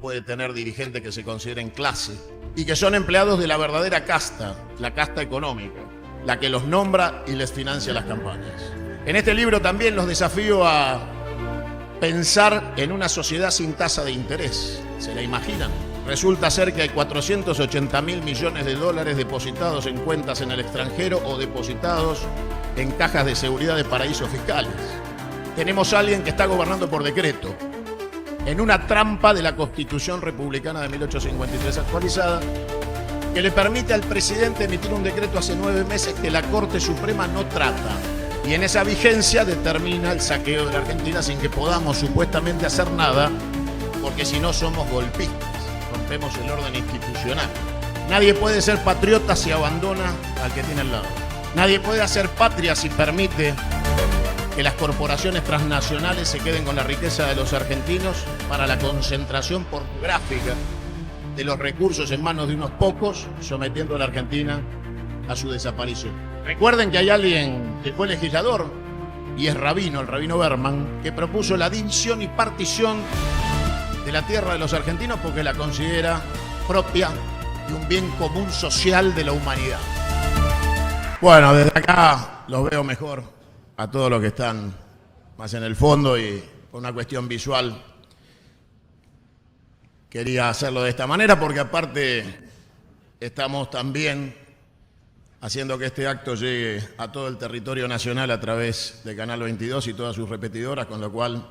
puede tener dirigentes que se consideren clase y que son empleados de la verdadera casta, la casta económica, la que los nombra y les financia las campañas. En este libro también los desafío a pensar en una sociedad sin tasa de interés. ¿Se la imaginan? Resulta ser que hay 480.000 millones de dólares depositados en cuentas en el extranjero o depositados en cajas de seguridad de paraísos fiscales. Tenemos a alguien que está gobernando por decreto, en una trampa de la Constitución Republicana de 1853 actualizada, que le permite al presidente emitir un decreto hace 9 meses que la Corte Suprema no trata. Y en esa vigencia determina el saqueo de la Argentina sin que podamos supuestamente hacer nada, porque si no somos golpistas, rompemos el orden institucional. Nadie puede ser patriota si abandona al que tiene al lado. Nadie puede hacer patria si permite que las corporaciones transnacionales se queden con la riqueza de los argentinos para la concentración pornográfica de los recursos en manos de unos pocos, sometiendo a la Argentina a su desaparición. Recuerden que hay alguien que fue legislador y es rabino, el rabino Berman, que propuso la división y partición de la tierra de los argentinos porque la considera propia de un bien común social de la humanidad. Bueno, desde acá los veo mejor a todos los que están más en el fondo y por una cuestión visual quería hacerlo de esta manera porque aparte estamos también haciendo que este acto llegue a todo el territorio nacional a través de Canal 22 y todas sus repetidoras, con lo cual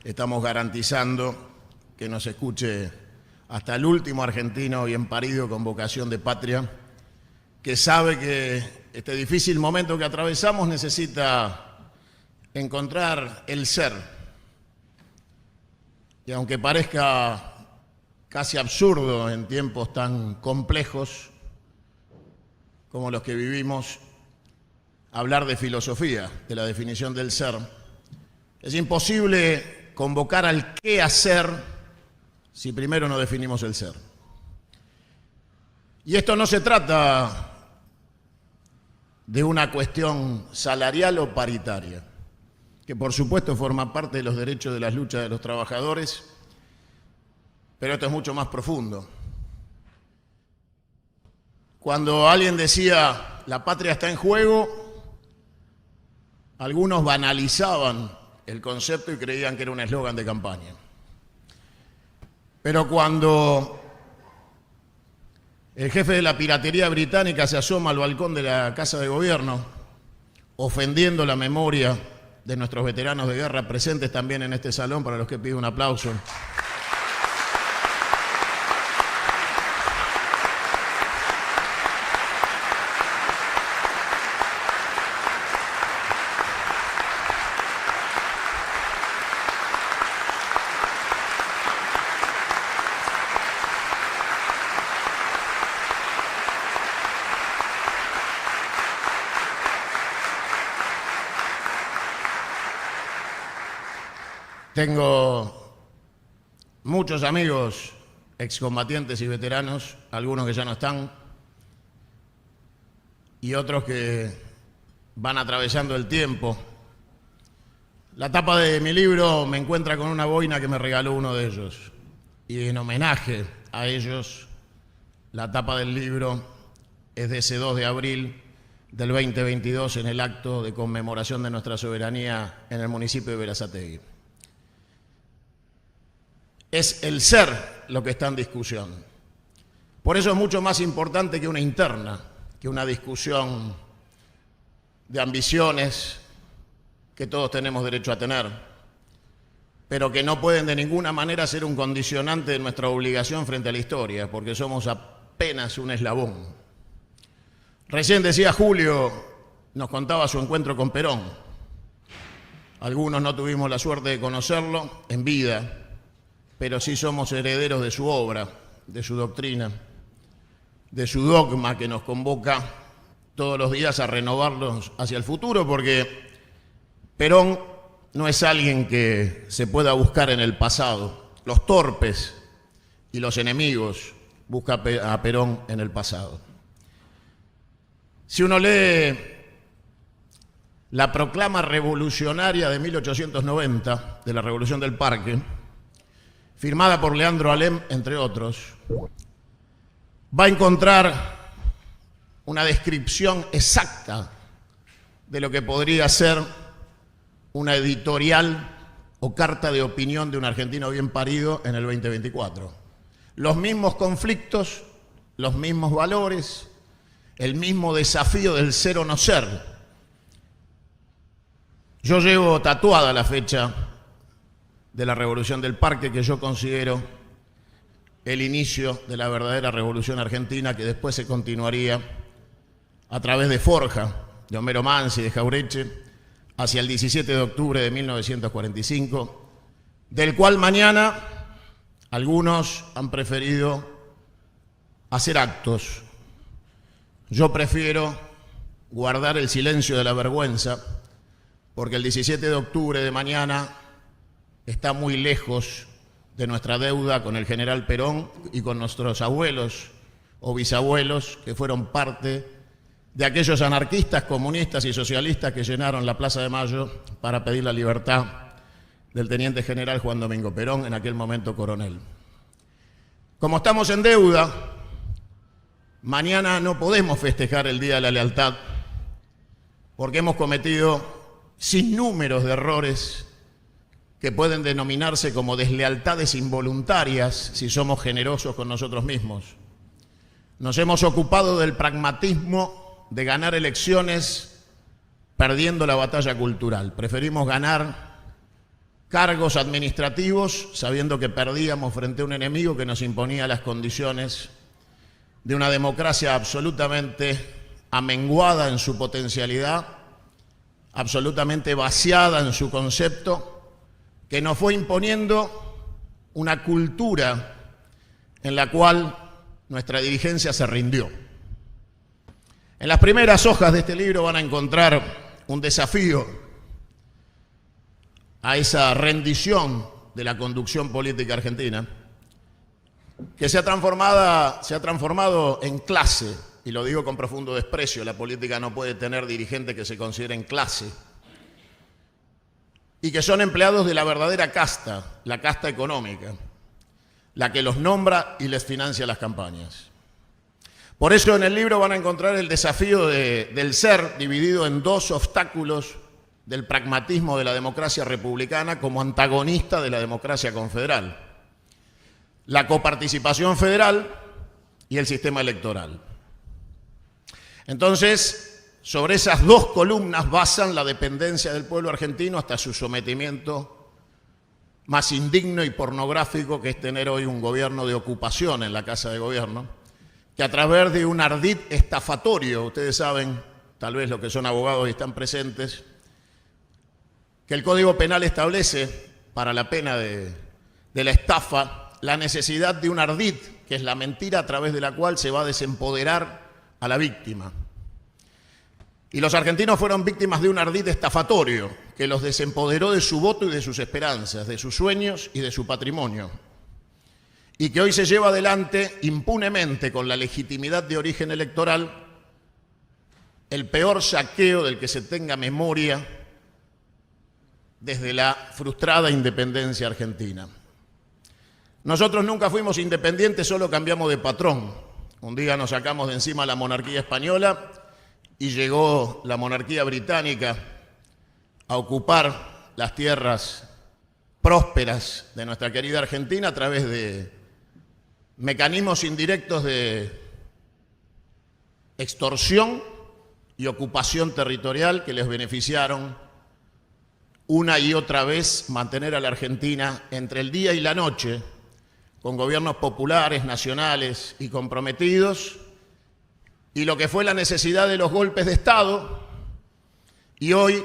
estamos garantizando que nos escuche hasta el último argentino bien parido con vocación de patria, que sabe que este difícil momento que atravesamos necesita encontrar el ser. Y aunque parezca casi absurdo en tiempos tan complejos como los que vivimos, hablar de filosofía, de la definición del ser, es imposible convocar al qué hacer si primero no definimos el ser. Y esto no se trata de una cuestión salarial o paritaria, que por supuesto forma parte de los derechos de las luchas de los trabajadores, pero esto es mucho más profundo. Cuando alguien decía la patria está en juego, algunos banalizaban el concepto y creían que era un eslogan de campaña. Pero cuando el jefe de la piratería británica se asoma al balcón de la Casa de Gobierno, ofendiendo la memoria de nuestros veteranos de guerra presentes también en este salón, para los que pido un aplauso. Tengo muchos amigos excombatientes y veteranos, algunos que ya no están, y otros que van atravesando el tiempo. La tapa de mi libro me encuentra con una boina que me regaló uno de ellos. Y en homenaje a ellos, la tapa del libro es de ese 2 de abril del 2022 en el acto de conmemoración de nuestra soberanía en el municipio de Berazategui. Es el ser lo que está en discusión. Por eso es mucho más importante que una interna, que una discusión de ambiciones que todos tenemos derecho a tener, pero que no pueden de ninguna manera ser un condicionante de nuestra obligación frente a la historia, porque somos apenas un eslabón. Recién decía Julio, nos contaba su encuentro con Perón. Algunos no tuvimos la suerte de conocerlo en vida, pero sí somos herederos de su obra, de su doctrina, de su dogma que nos convoca todos los días a renovarlos hacia el futuro, porque Perón no es alguien que se pueda buscar en el pasado. Los torpes y los enemigos buscan a Perón en el pasado. Si uno lee la proclama revolucionaria de 1890, de la Revolución del Parque, firmada por Leandro Alem, entre otros, va a encontrar una descripción exacta de lo que podría ser una editorial o carta de opinión de un argentino bien parido en el 2024. Los mismos conflictos, los mismos valores, el mismo desafío del ser o no ser. Yo llevo tatuada la fecha de la Revolución del Parque, que yo considero el inicio de la verdadera Revolución Argentina, que después se continuaría a través de Forja, de Homero Mansi, de Jauretche, hacia el 17 de octubre de 1945, del cual mañana algunos han preferido hacer actos. Yo prefiero guardar el silencio de la vergüenza, porque el 17 de octubre de mañana está muy lejos de nuestra deuda con el general Perón y con nuestros abuelos o bisabuelos que fueron parte de aquellos anarquistas, comunistas y socialistas que llenaron la Plaza de Mayo para pedir la libertad del teniente general Juan Domingo Perón, en aquel momento coronel. Como estamos en deuda, mañana no podemos festejar el Día de la Lealtad porque hemos cometido sinnúmeros de errores que pueden denominarse como deslealtades involuntarias si somos generosos con nosotros mismos. Nos hemos ocupado del pragmatismo de ganar elecciones perdiendo la batalla cultural. Preferimos ganar cargos administrativos sabiendo que perdíamos frente a un enemigo que nos imponía las condiciones de una democracia absolutamente amenguada en su potencialidad, absolutamente vaciada en su concepto, que nos fue imponiendo una cultura en la cual nuestra dirigencia se rindió. En las primeras hojas de este libro van a encontrar un desafío a esa rendición de la conducción política argentina, que se ha transformado en clase, y lo digo con profundo desprecio. La política no puede tener dirigentes que se consideren clase y que son empleados de la verdadera casta, la casta económica, la que los nombra y les financia las campañas. Por eso en el libro van a encontrar el desafío del ser dividido en dos obstáculos del pragmatismo de la democracia republicana como antagonista de la democracia confederal: la coparticipación federal y el sistema electoral. Entonces, sobre esas dos columnas basan la dependencia del pueblo argentino hasta su sometimiento más indigno y pornográfico, que es tener hoy un gobierno de ocupación en la Casa de Gobierno, que a través de un ardid estafatorio, ustedes saben, tal vez los que son abogados y están presentes, que el Código Penal establece para la pena de la estafa la necesidad de un ardid, que es la mentira a través de la cual se va a desempoderar a la víctima. Y los argentinos fueron víctimas de un ardid estafatorio que los desempoderó de su voto y de sus esperanzas, de sus sueños y de su patrimonio, y que hoy se lleva adelante impunemente, con la legitimidad de origen electoral, el peor saqueo del que se tenga memoria desde la frustrada independencia argentina. Nosotros nunca fuimos independientes, solo cambiamos de patrón. Un día nos sacamos de encima la monarquía española y llegó la monarquía británica a ocupar las tierras prósperas de nuestra querida Argentina a través de mecanismos indirectos de extorsión y ocupación territorial que les beneficiaron una y otra vez mantener a la Argentina entre el día y la noche con gobiernos populares, nacionales y comprometidos, y lo que fue la necesidad de los golpes de Estado, y hoy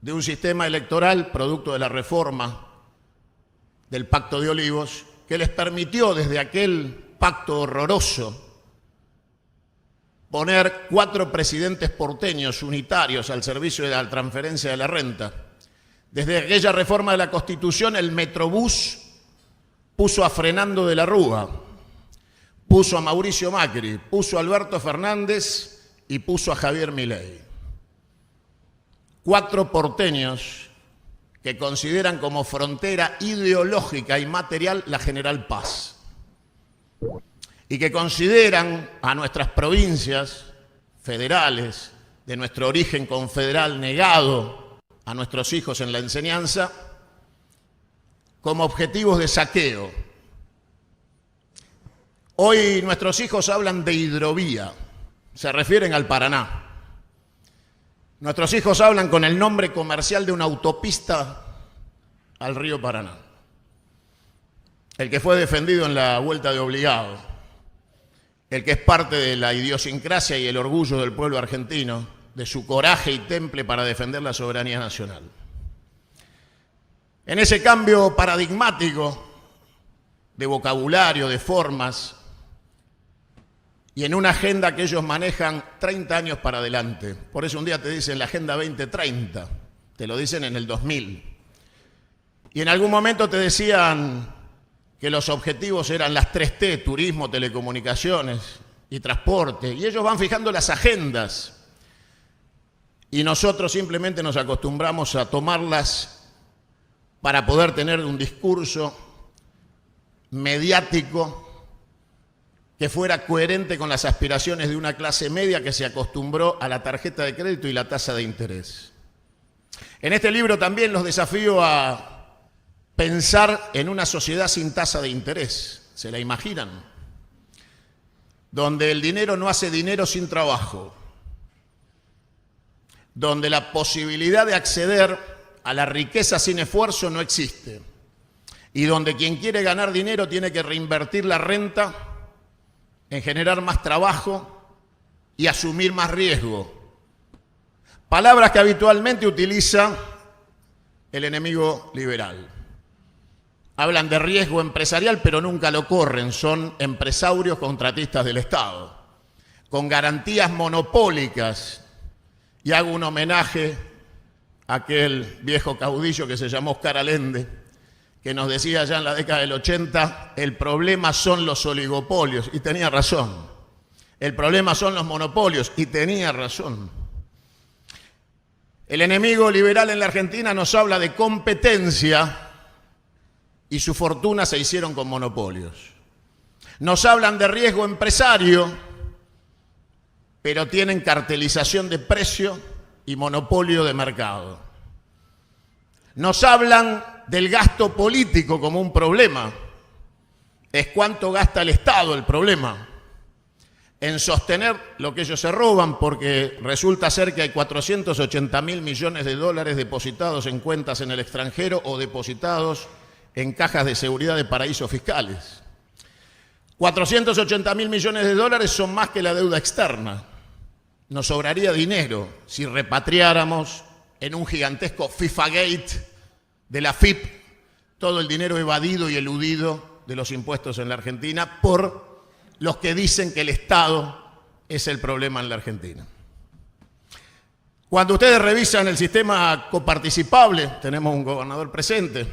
de un sistema electoral producto de la reforma del Pacto de Olivos, que les permitió desde aquel pacto horroroso poner 4 presidentes porteños unitarios al servicio de la transferencia de la renta. Desde aquella reforma de la Constitución, el Metrobús puso a Fernando de la Rúa, puso a Mauricio Macri, puso a Alberto Fernández y puso a Javier Milei. 4 porteños que consideran como frontera ideológica y material la General Paz, y que consideran a nuestras provincias federales, de nuestro origen confederal negado a nuestros hijos en la enseñanza, como objetivos de saqueo. Hoy nuestros hijos hablan de hidrovía, se refieren al Paraná. Nuestros hijos hablan con el nombre comercial de una autopista al río Paraná, el que fue defendido en la Vuelta de Obligado, el que es parte de la idiosincrasia y el orgullo del pueblo argentino, de su coraje y temple para defender la soberanía nacional. En ese cambio paradigmático de vocabulario, de formas, y en una agenda que ellos manejan 30 años para adelante. Por eso un día te dicen la Agenda 2030, te lo dicen en el 2000. Y en algún momento te decían que los objetivos eran las 3T, turismo, telecomunicaciones y transporte. Y ellos van fijando las agendas. Y nosotros simplemente nos acostumbramos a tomarlas para poder tener un discurso mediático que fuera coherente con las aspiraciones de una clase media que se acostumbró a la tarjeta de crédito y la tasa de interés. En este libro también los desafío a pensar en una sociedad sin tasa de interés. ¿Se la imaginan? Donde el dinero no hace dinero sin trabajo. Donde la posibilidad de acceder a la riqueza sin esfuerzo no existe. Y donde quien quiere ganar dinero tiene que reinvertir la renta en generar más trabajo y asumir más riesgo. Palabras que habitualmente utiliza el enemigo liberal. Hablan de riesgo empresarial, pero nunca lo corren. Son empresarios contratistas del Estado, con garantías monopólicas. Y hago un homenaje a aquel viejo caudillo que se llamó Oscar Allende, que nos decía ya en la década del 80, el problema son los oligopolios, y tenía razón. El problema son los monopolios, y tenía razón. El enemigo liberal en la Argentina nos habla de competencia, y su fortuna se hicieron con monopolios. Nos hablan de riesgo empresario, pero tienen cartelización de precio y monopolio de mercado. Nos hablan del gasto político como un problema. Es cuánto gasta el Estado el problema en sostener lo que ellos se roban, porque resulta ser que hay 480.000 millones de dólares depositados en cuentas en el extranjero o depositados en cajas de seguridad de paraísos fiscales. 480.000 millones de dólares son más que la deuda externa. Nos sobraría dinero si repatriáramos en un gigantesco FIFA-gate de la FIP todo el dinero evadido y eludido de los impuestos en la Argentina por los que dicen que el Estado es el problema en la Argentina. Cuando ustedes revisan el sistema coparticipable, tenemos un gobernador presente,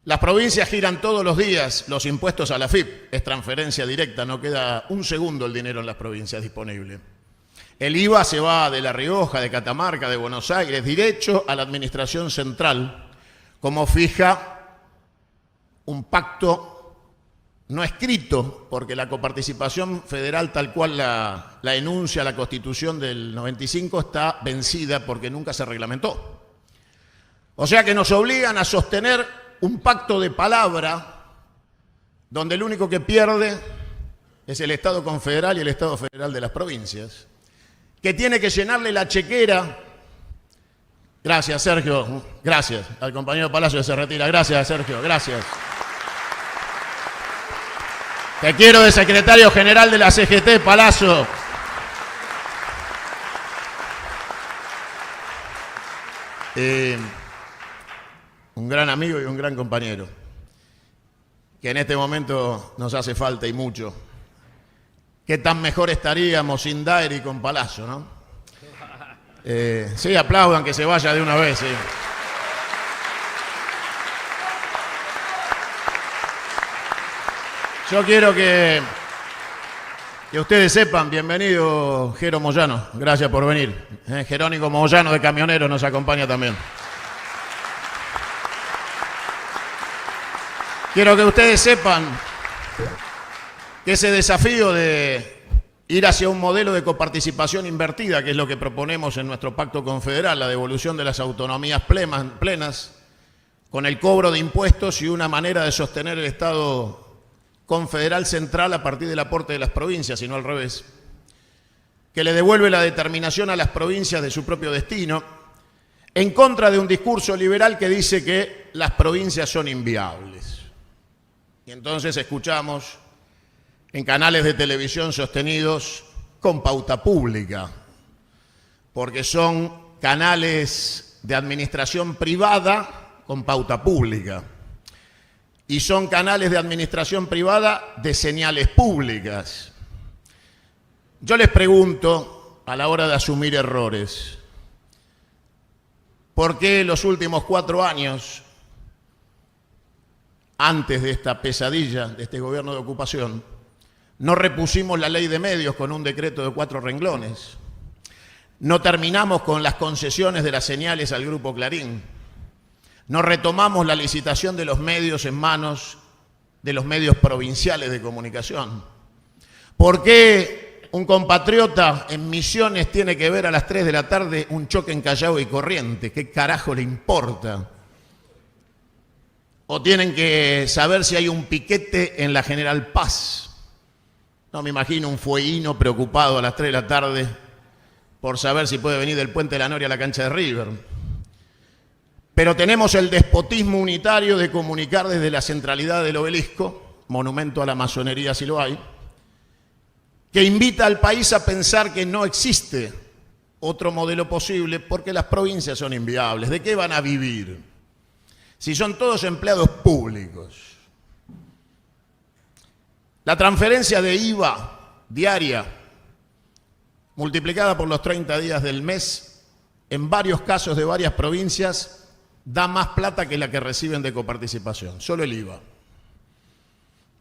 las provincias giran todos los días los impuestos a la FIP, es transferencia directa, no queda un segundo el dinero en las provincias disponible. El IVA se va de La Rioja, de Catamarca, de Buenos Aires, derecho a la administración central, como fija un pacto no escrito, porque la coparticipación federal tal cual la enuncia la Constitución del 95 está vencida porque nunca se reglamentó. O sea que nos obligan a sostener un pacto de palabra donde el único que pierde es el Estado confederal y el Estado federal de las provincias, que tiene que llenarle la chequera. Gracias, Sergio. Gracias. Al compañero Palacio se retira. Gracias, Sergio. Gracias. Te quiero de secretario general de la CGT, Palacio. Un gran amigo y un gran compañero, que en este momento nos hace falta y mucho. ¿Qué tan mejor estaríamos sin Daer y con Palacio, no? Sí, aplaudan que se vaya de una vez, sí. Yo quiero que ustedes sepan, bienvenido Jero Moyano, gracias por venir. Jerónimo Moyano de Camioneros nos acompaña también. Quiero que ustedes sepan que ese desafío de ir hacia un modelo de coparticipación invertida, que es lo que proponemos en nuestro pacto confederal, la devolución de las autonomías plenas, con el cobro de impuestos y una manera de sostener el Estado confederal central a partir del aporte de las provincias, y no al revés, que le devuelve la determinación a las provincias de su propio destino, en contra de un discurso liberal que dice que las provincias son inviables. Y entonces escuchamos en canales de televisión sostenidos con pauta pública, porque son canales de administración privada con pauta pública, y son canales de administración privada de señales públicas. Yo les pregunto, a la hora de asumir errores, ¿por qué los últimos 4 años, antes de esta pesadilla, de este gobierno de ocupación, no repusimos la ley de medios con un decreto de 4 renglones? No terminamos con las concesiones de las señales al Grupo Clarín. No retomamos la licitación de los medios en manos de los medios provinciales de comunicación. ¿Por qué un compatriota en Misiones tiene que ver a las 3 de la tarde un choque en Callao y Corrientes? ¿Qué carajo le importa? ¿O tienen que saber si hay un piquete en la General Paz? No me imagino un fueguino preocupado a las 3 de la tarde por saber si puede venir del Puente de la Noria a la cancha de River. Pero tenemos el despotismo unitario de comunicar desde la centralidad del Obelisco, monumento a la masonería si lo hay, que invita al país a pensar que no existe otro modelo posible porque las provincias son inviables. ¿De qué van a vivir si son todos empleados públicos? La transferencia de IVA diaria multiplicada por los 30 días del mes, en varios casos de varias provincias, da más plata que la que reciben de coparticipación, solo el IVA.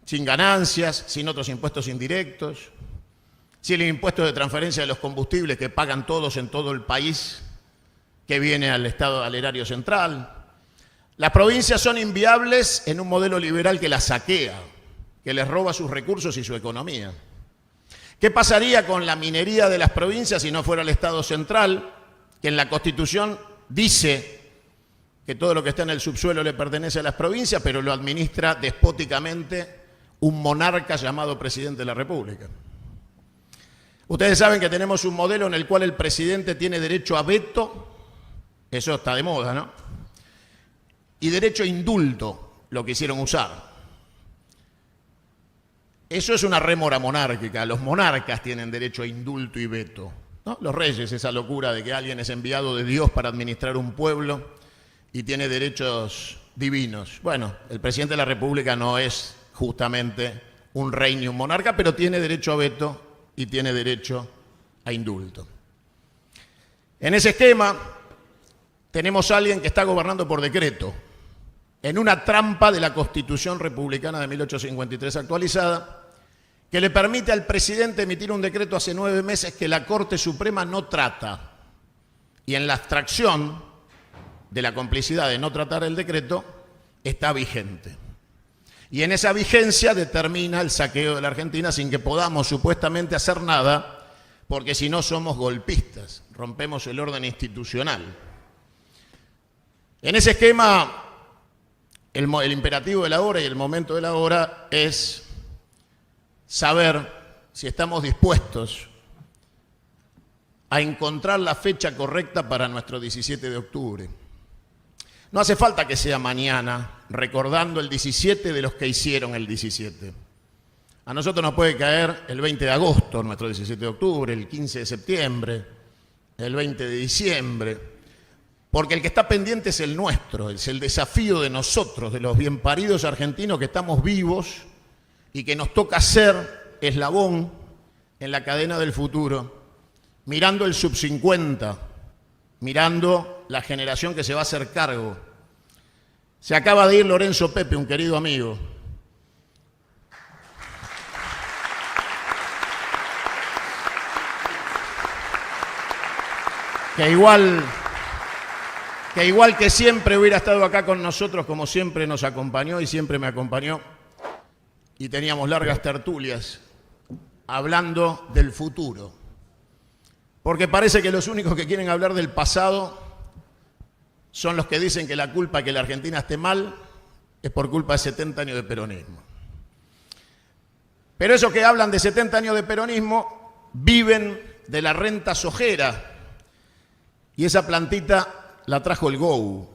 Sin ganancias, sin otros impuestos indirectos, sin el impuesto de transferencia de los combustibles que pagan todos en todo el país, que viene al Estado, al erario central. Las provincias son inviables en un modelo liberal que las saquea, que les roba sus recursos y su economía. ¿Qué pasaría con la minería de las provincias si no fuera el Estado central, que en la Constitución dice que todo lo que está en el subsuelo le pertenece a las provincias, pero lo administra despóticamente un monarca llamado Presidente de la República? Ustedes saben que tenemos un modelo en el cual el presidente tiene derecho a veto, eso está de moda, ¿no? Y derecho a indulto, lo quisieron usar. Eso es una rémora monárquica, los monarcas tienen derecho a indulto y veto, ¿no? Los reyes, esa locura de que alguien es enviado de Dios para administrar un pueblo y tiene derechos divinos. Bueno, el presidente de la República no es justamente un rey ni un monarca, pero tiene derecho a veto y tiene derecho a indulto. En ese esquema tenemos a alguien que está gobernando por decreto, en una trampa de la Constitución Republicana de 1853 actualizada, que le permite al presidente emitir un decreto hace 9 meses que la Corte Suprema no trata. Y en la abstracción de la complicidad de no tratar el decreto está vigente. Y en esa vigencia determina el saqueo de la Argentina sin que podamos supuestamente hacer nada, porque si no somos golpistas, rompemos el orden institucional. En ese esquema, el imperativo de la hora y el momento de la hora es saber si estamos dispuestos a encontrar la fecha correcta para nuestro 17 de octubre. No hace falta que sea mañana, recordando el 17 de los que hicieron el 17. A nosotros nos puede caer el 20 de agosto, nuestro 17 de octubre, el 15 de septiembre, el 20 de diciembre, porque el que está pendiente es el nuestro, es el desafío de nosotros, de los bien paridos argentinos que estamos vivos y que nos toca ser eslabón en la cadena del futuro, mirando el sub-50, mirando la generación que se va a hacer cargo. Se acaba de ir Lorenzo Pepe, un querido amigo. Que igual que igual que siempre hubiera estado acá con nosotros, como siempre nos acompañó y siempre me acompañó, y teníamos largas tertulias hablando del futuro. Porque parece que los únicos que quieren hablar del pasado son los que dicen que la culpa de que la Argentina esté mal es por culpa de 70 años de peronismo. Pero esos que hablan de 70 años de peronismo viven de la renta sojera. Y esa plantita la trajo el GOU.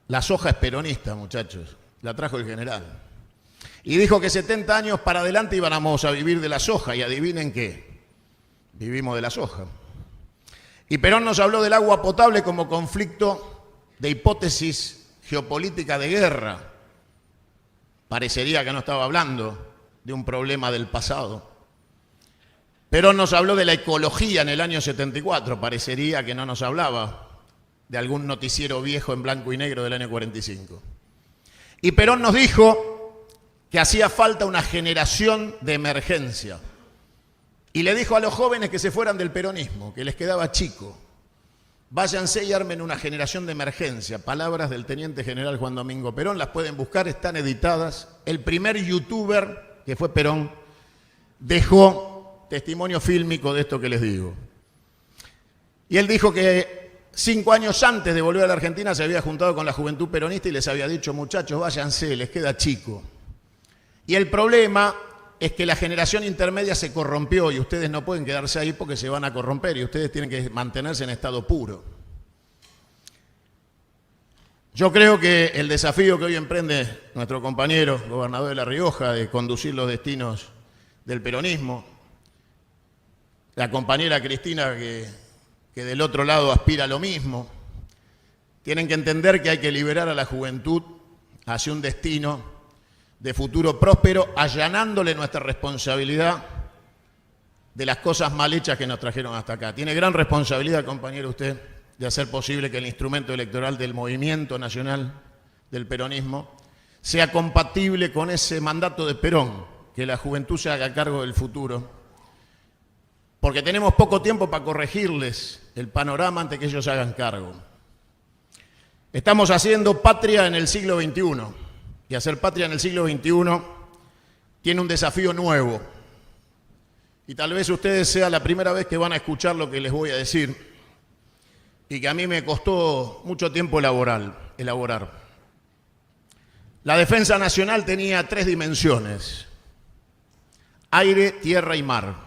La soja es peronista, muchachos. La trajo el general. Y dijo que 70 años para adelante íbamos a vivir de la soja. Y adivinen qué. Vivimos de la soja. Y Perón nos habló del agua potable como conflicto de hipótesis geopolítica de guerra. Parecería que no estaba hablando de un problema del pasado. Perón nos habló de la ecología en el año 74. Parecería que no nos hablaba de algún noticiero viejo en blanco y negro del año 45. Y Perón nos dijo que hacía falta una generación de emergencia. Y le dijo a los jóvenes que se fueran del peronismo, que les quedaba chico. Váyanse y armen una generación de emergencia. Palabras del teniente general Juan Domingo Perón, las pueden buscar, están editadas. El primer youtuber, que fue Perón, dejó testimonio fílmico de esto que les digo. Y él dijo que 5 años antes de volver a la Argentina se había juntado con la juventud peronista y les había dicho, muchachos, váyanse, les queda chico. Y el problema es que la generación intermedia se corrompió y ustedes no pueden quedarse ahí porque se van a corromper y ustedes tienen que mantenerse en estado puro. Yo creo que el desafío que hoy emprende nuestro compañero, gobernador de La Rioja, de conducir los destinos del peronismo, la compañera Cristina que del otro lado aspira a lo mismo, tienen que entender que hay que liberar a la juventud hacia un destino de futuro próspero, allanándole nuestra responsabilidad de las cosas mal hechas que nos trajeron hasta acá. Tiene gran responsabilidad, compañero, usted, de hacer posible que el instrumento electoral del movimiento nacional del peronismo sea compatible con ese mandato de Perón, que la juventud se haga cargo del futuro, porque tenemos poco tiempo para corregirles el panorama antes que ellos se hagan cargo. Estamos haciendo patria en el siglo XXI. Y hacer patria en el siglo XXI tiene un desafío nuevo. Y tal vez ustedes sea la primera vez que van a escuchar lo que les voy a decir y que a mí me costó mucho tiempo elaborar. La defensa nacional tenía 3 dimensiones: aire, tierra y mar.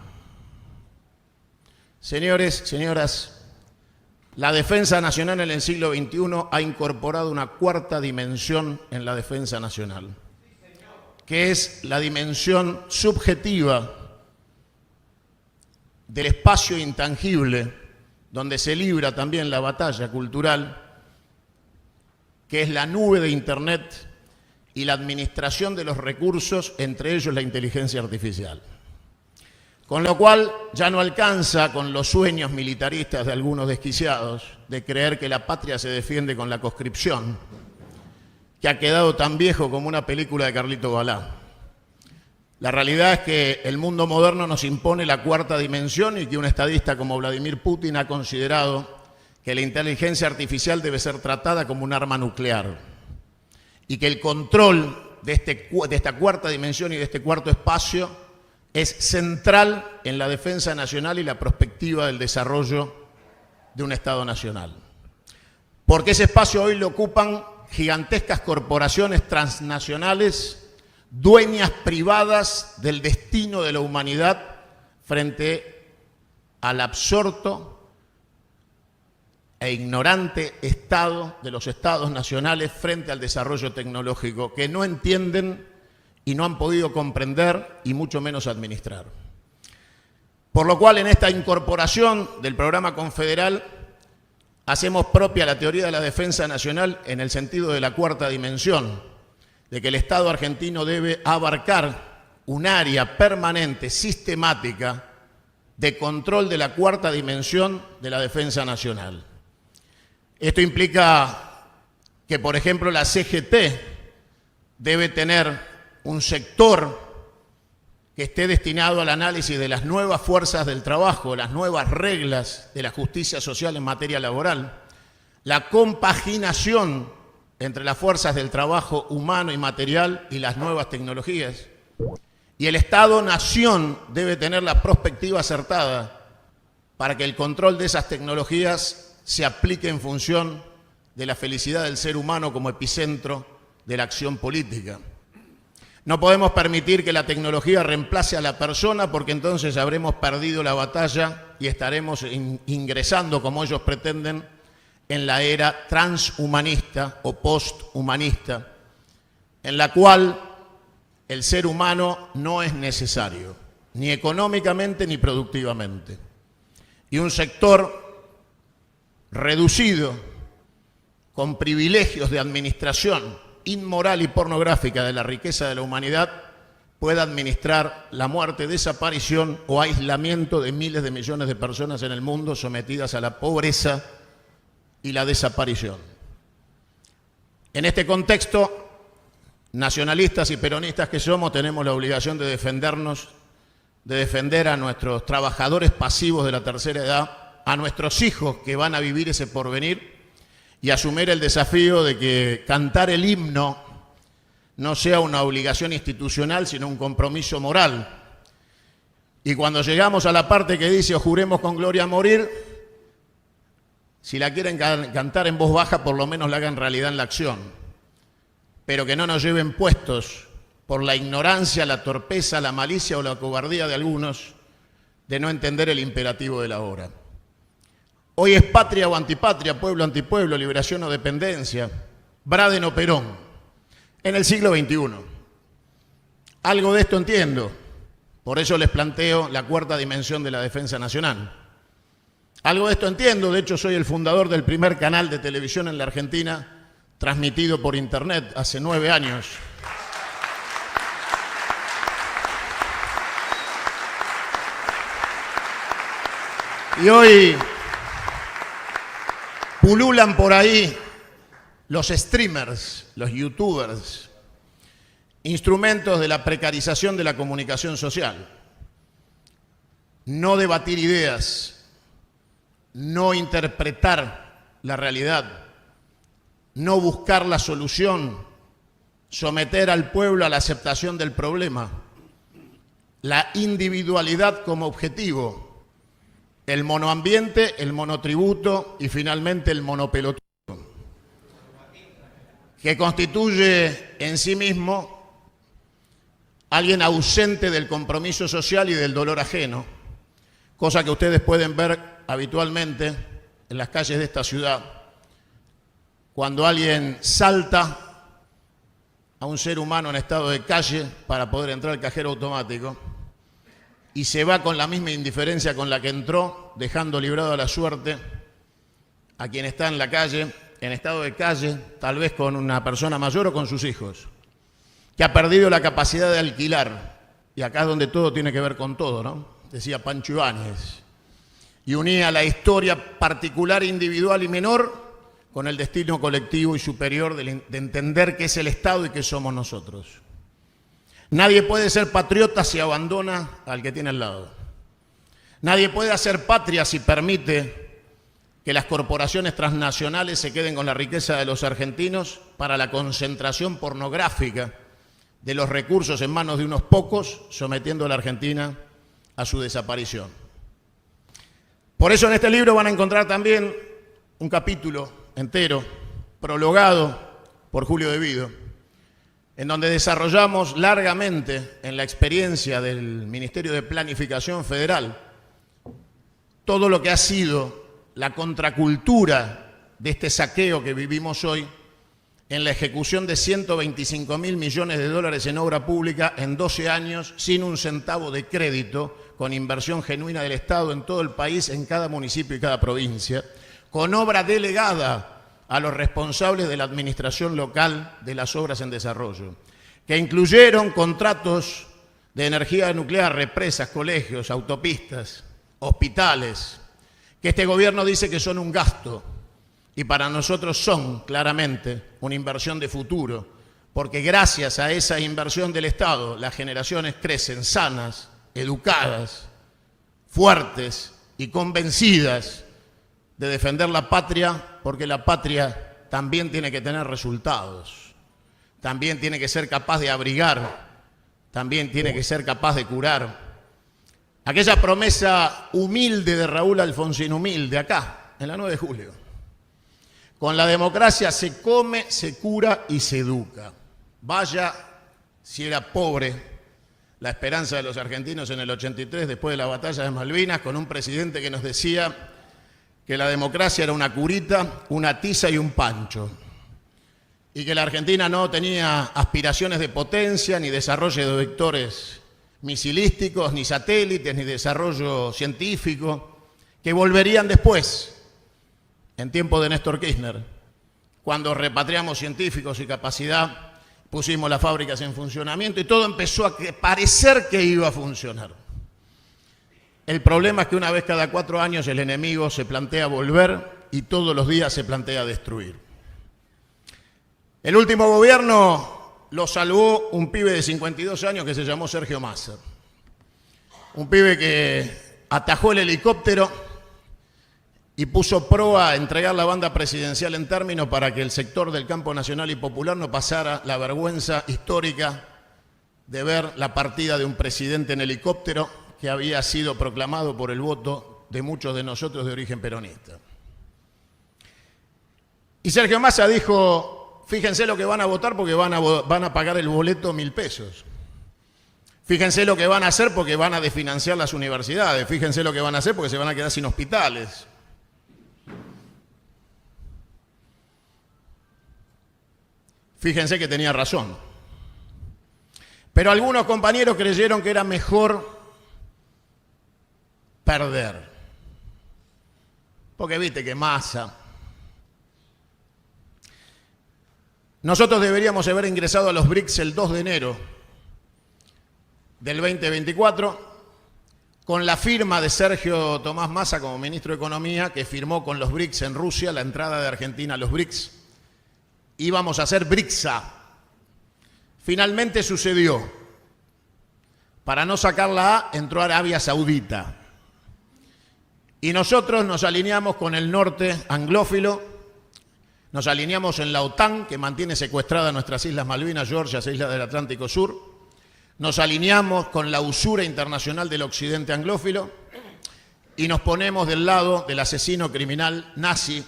Señores, señoras, la defensa nacional en el siglo XXI ha incorporado una 4ª dimensión en la defensa nacional, que es la dimensión subjetiva del espacio intangible, donde se libra también la batalla cultural, que es la nube de Internet y la administración de los recursos, entre ellos la inteligencia artificial. Con lo cual ya no alcanza con los sueños militaristas de algunos desquiciados de creer que la patria se defiende con la conscripción, que ha quedado tan viejo como una película de Carlito Balá. La realidad es que el mundo moderno nos impone la 4ª dimensión y que un estadista como Vladimir Putin ha considerado que la inteligencia artificial debe ser tratada como un arma nuclear y que el control de esta 4ª dimensión y de este 4º espacio es central en la defensa nacional y la perspectiva del desarrollo de un Estado nacional. Porque ese espacio hoy lo ocupan gigantescas corporaciones transnacionales, dueñas privadas del destino de la humanidad frente al absorto e ignorante estado de los estados nacionales frente al desarrollo tecnológico, que no entienden y no han podido comprender y mucho menos administrar. Por lo cual, en esta incorporación del programa confederal, hacemos propia la teoría de la defensa nacional en el sentido de la 4ª dimensión, de que el Estado argentino debe abarcar un área permanente, sistemática, de control de la 4ª dimensión de la defensa nacional. Esto implica que, por ejemplo, la CGT debe tener un sector que esté destinado al análisis de las nuevas fuerzas del trabajo, las nuevas reglas de la justicia social en materia laboral, la compaginación entre las fuerzas del trabajo humano y material y las nuevas tecnologías. Y el Estado-nación debe tener la perspectiva acertada para que el control de esas tecnologías se aplique en función de la felicidad del ser humano como epicentro de la acción política. No podemos permitir que la tecnología reemplace a la persona, porque entonces habremos perdido la batalla y estaremos ingresando, como ellos pretenden, en la era transhumanista o posthumanista, en la cual el ser humano no es necesario, ni económicamente ni productivamente. Y un sector reducido, con privilegios de administración inmoral y pornográfica de la riqueza de la humanidad, pueda administrar la muerte, desaparición o aislamiento de miles de millones de personas en el mundo sometidas a la pobreza y la desaparición. En este contexto, nacionalistas y peronistas que somos, tenemos la obligación de defendernos, de defender a nuestros trabajadores pasivos de la tercera edad, a nuestros hijos que van a vivir ese porvenir, y asumir el desafío de que cantar el himno no sea una obligación institucional, sino un compromiso moral. Y cuando llegamos a la parte que dice, o juremos con gloria a morir, si la quieren cantar en voz baja, por lo menos la hagan realidad en la acción. Pero que no nos lleven puestos por la ignorancia, la torpeza, la malicia o la cobardía de algunos de no entender el imperativo de la hora. Hoy es patria o antipatria, pueblo antipueblo, liberación o dependencia, Braden o Perón, en el siglo XXI. Algo de esto entiendo, por eso les planteo la cuarta dimensión de la defensa nacional. Algo de esto entiendo, de hecho soy el fundador del primer canal de televisión en la Argentina, transmitido por internet hace 9 años. Y hoy pululan por ahí los streamers, los youtubers, instrumentos de la precarización de la comunicación social. No debatir ideas, no interpretar la realidad, no buscar la solución, someter al pueblo a la aceptación del problema, la individualidad como objetivo, el monoambiente, el monotributo y finalmente el monopelotón, que constituye en sí mismo alguien ausente del compromiso social y del dolor ajeno, cosa que ustedes pueden ver habitualmente en las calles de esta ciudad, cuando alguien salta a un ser humano en estado de calle para poder entrar al cajero automático y se va con la misma indiferencia con la que entró, dejando librado a la suerte a quien está en la calle, en estado de calle, tal vez con una persona mayor o con sus hijos, que ha perdido la capacidad de alquilar. Y acá es donde todo tiene que ver con todo, ¿no? Decía Pancho Ibáñez. Y unía la historia particular, individual y menor con el destino colectivo y superior de entender qué es el Estado y qué somos nosotros. Nadie puede ser patriota si abandona al que tiene al lado. Nadie puede hacer patria si permite que las corporaciones transnacionales se queden con la riqueza de los argentinos para la concentración pornográfica de los recursos en manos de unos pocos, sometiendo a la Argentina a su desaparición. Por eso en este libro van a encontrar también un capítulo entero, prologado por Julio De Vido, en donde desarrollamos largamente en la experiencia del Ministerio de Planificación Federal todo lo que ha sido la contracultura de este saqueo que vivimos hoy en la ejecución de 125.000 millones de dólares en obra pública en 12 años, sin un centavo de crédito, con inversión genuina del Estado en todo el país, en cada municipio y cada provincia, con obra delegada a los responsables de la administración local de las obras en desarrollo, que incluyeron contratos de energía nuclear, represas, colegios, autopistas, hospitales, que este gobierno dice que son un gasto, y para nosotros son claramente una inversión de futuro, porque gracias a esa inversión del Estado las generaciones crecen sanas, educadas, fuertes y convencidas de defender la patria, porque la patria también tiene que tener resultados, también tiene que ser capaz de abrigar, también tiene que ser capaz de curar. Aquella promesa humilde de Raúl Alfonsín, humilde, acá, en la 9 de julio. Con la democracia se come, se cura y se educa. Vaya si era pobre la esperanza de los argentinos en el 83, después de la batalla de Malvinas, con un presidente que nos decía que la democracia era una curita, una tiza y un pancho, y que la Argentina no tenía aspiraciones de potencia, ni desarrollo de vectores misilísticos, ni satélites, ni desarrollo científico, que volverían después, en tiempo de Néstor Kirchner, cuando repatriamos científicos y capacidad, pusimos las fábricas en funcionamiento y todo empezó a parecer que iba a funcionar. El problema es que una vez cada 4 años el enemigo se plantea volver y todos los días se plantea destruir. El último gobierno lo salvó un pibe de 52 años que se llamó Sergio Massa. Un pibe que atajó el helicóptero y puso proa a entregar la banda presidencial en términos para que el sector del campo nacional y popular no pasara la vergüenza histórica de ver la partida de un presidente en helicóptero que había sido proclamado por el voto de muchos de nosotros de origen peronista. Y Sergio Massa dijo, fíjense lo que van a votar porque van a pagar el boleto 1.000 pesos. Fíjense lo que van a hacer porque van a desfinanciar las universidades. Fíjense lo que van a hacer porque se van a quedar sin hospitales. Fíjense que tenía razón. Pero algunos compañeros creyeron que era mejor perder. Porque viste que Massa. Nosotros deberíamos haber ingresado a los BRICS el 2 de enero del 2024 con la firma de Sergio Tomás Massa como ministro de Economía, que firmó con los BRICS en Rusia la entrada de Argentina a los BRICS. Íbamos a hacer BRICSA. Finalmente sucedió. Para no sacar la A, entró Arabia Saudita. Y nosotros nos alineamos con el norte anglófilo, nos alineamos en la OTAN, que mantiene secuestradas nuestras Islas Malvinas, Georgia, e Islas del Atlántico Sur. Nos alineamos con la usura internacional del occidente anglófilo y nos ponemos del lado del asesino criminal nazi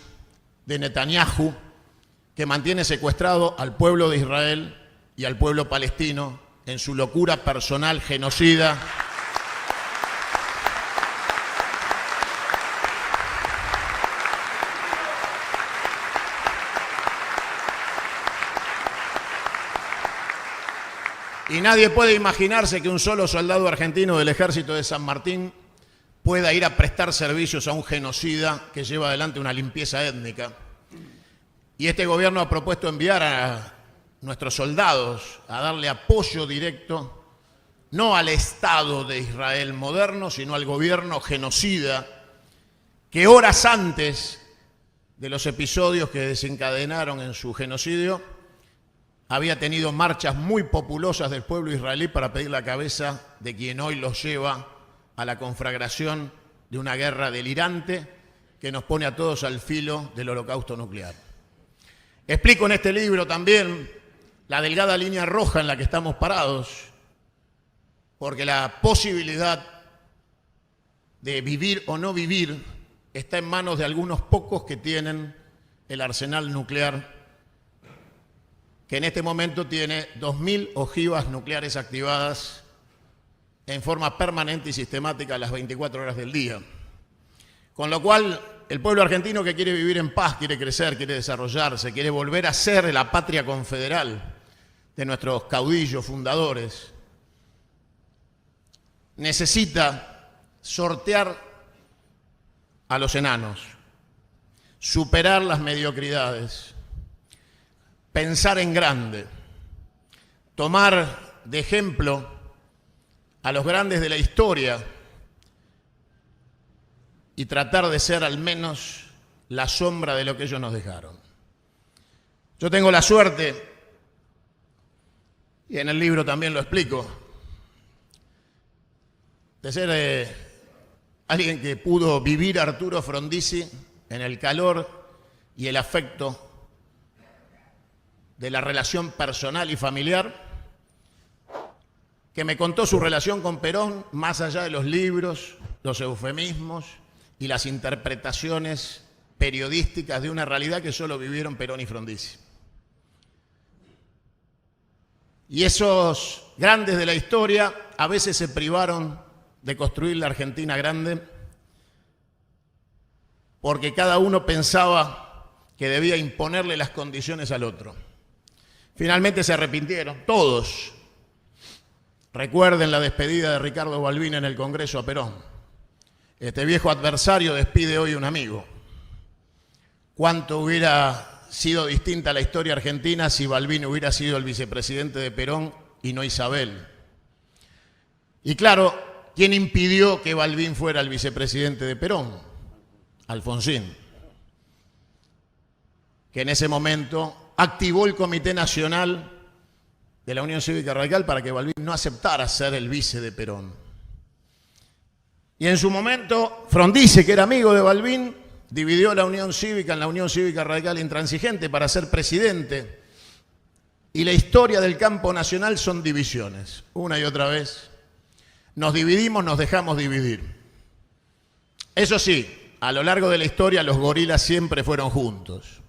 de Netanyahu, que mantiene secuestrado al pueblo de Israel y al pueblo palestino en su locura personal genocida. Y nadie puede imaginarse que un solo soldado argentino del ejército de San Martín pueda ir a prestar servicios a un genocida que lleva adelante una limpieza étnica. Y este gobierno ha propuesto enviar a nuestros soldados a darle apoyo directo, no al Estado de Israel moderno, sino al gobierno genocida, que horas antes de los episodios que desencadenaron en su genocidio, había tenido marchas muy populosas del pueblo israelí para pedir la cabeza de quien hoy los lleva a la conflagración de una guerra delirante que nos pone a todos al filo del holocausto nuclear. Explico en este libro también la delgada línea roja en la que estamos parados, porque la posibilidad de vivir o no vivir está en manos de algunos pocos que tienen el arsenal nuclear, que en este momento tiene 2.000 ojivas nucleares activadas en forma permanente y sistemática a las 24 horas del día. Con lo cual, el pueblo argentino que quiere vivir en paz, quiere crecer, quiere desarrollarse, quiere volver a ser la patria confederal de nuestros caudillos fundadores, necesita sortear a los enanos, superar las mediocridades, pensar en grande, tomar de ejemplo a los grandes de la historia y tratar de ser al menos la sombra de lo que ellos nos dejaron. Yo tengo la suerte, y en el libro también lo explico, de ser alguien que pudo vivir Arturo Frondizi en el calor y el afecto de la relación personal y familiar, que me contó su relación con Perón más allá de los libros, los eufemismos y las interpretaciones periodísticas de una realidad que solo vivieron Perón y Frondizi. Y esos grandes de la historia a veces se privaron de construir la Argentina grande porque cada uno pensaba que debía imponerle las condiciones al otro. Finalmente se arrepintieron, todos. Recuerden la despedida de Ricardo Balbín en el Congreso a Perón. Este viejo adversario despide hoy un amigo. ¿Cuánto hubiera sido distinta la historia argentina si Balbín hubiera sido el vicepresidente de Perón y no Isabel? Y claro, ¿quién impidió que Balbín fuera el vicepresidente de Perón? Alfonsín, que en ese momento activó el Comité Nacional de la Unión Cívica Radical para que Balbín no aceptara ser el vice de Perón. Y en su momento, Frondizi, que era amigo de Balbín, dividió la Unión Cívica en la Unión Cívica Radical Intransigente para ser presidente. Y la historia del campo nacional son divisiones, una y otra vez. Nos dividimos, nos dejamos dividir. Eso sí, a lo largo de la historia los gorilas siempre fueron juntos.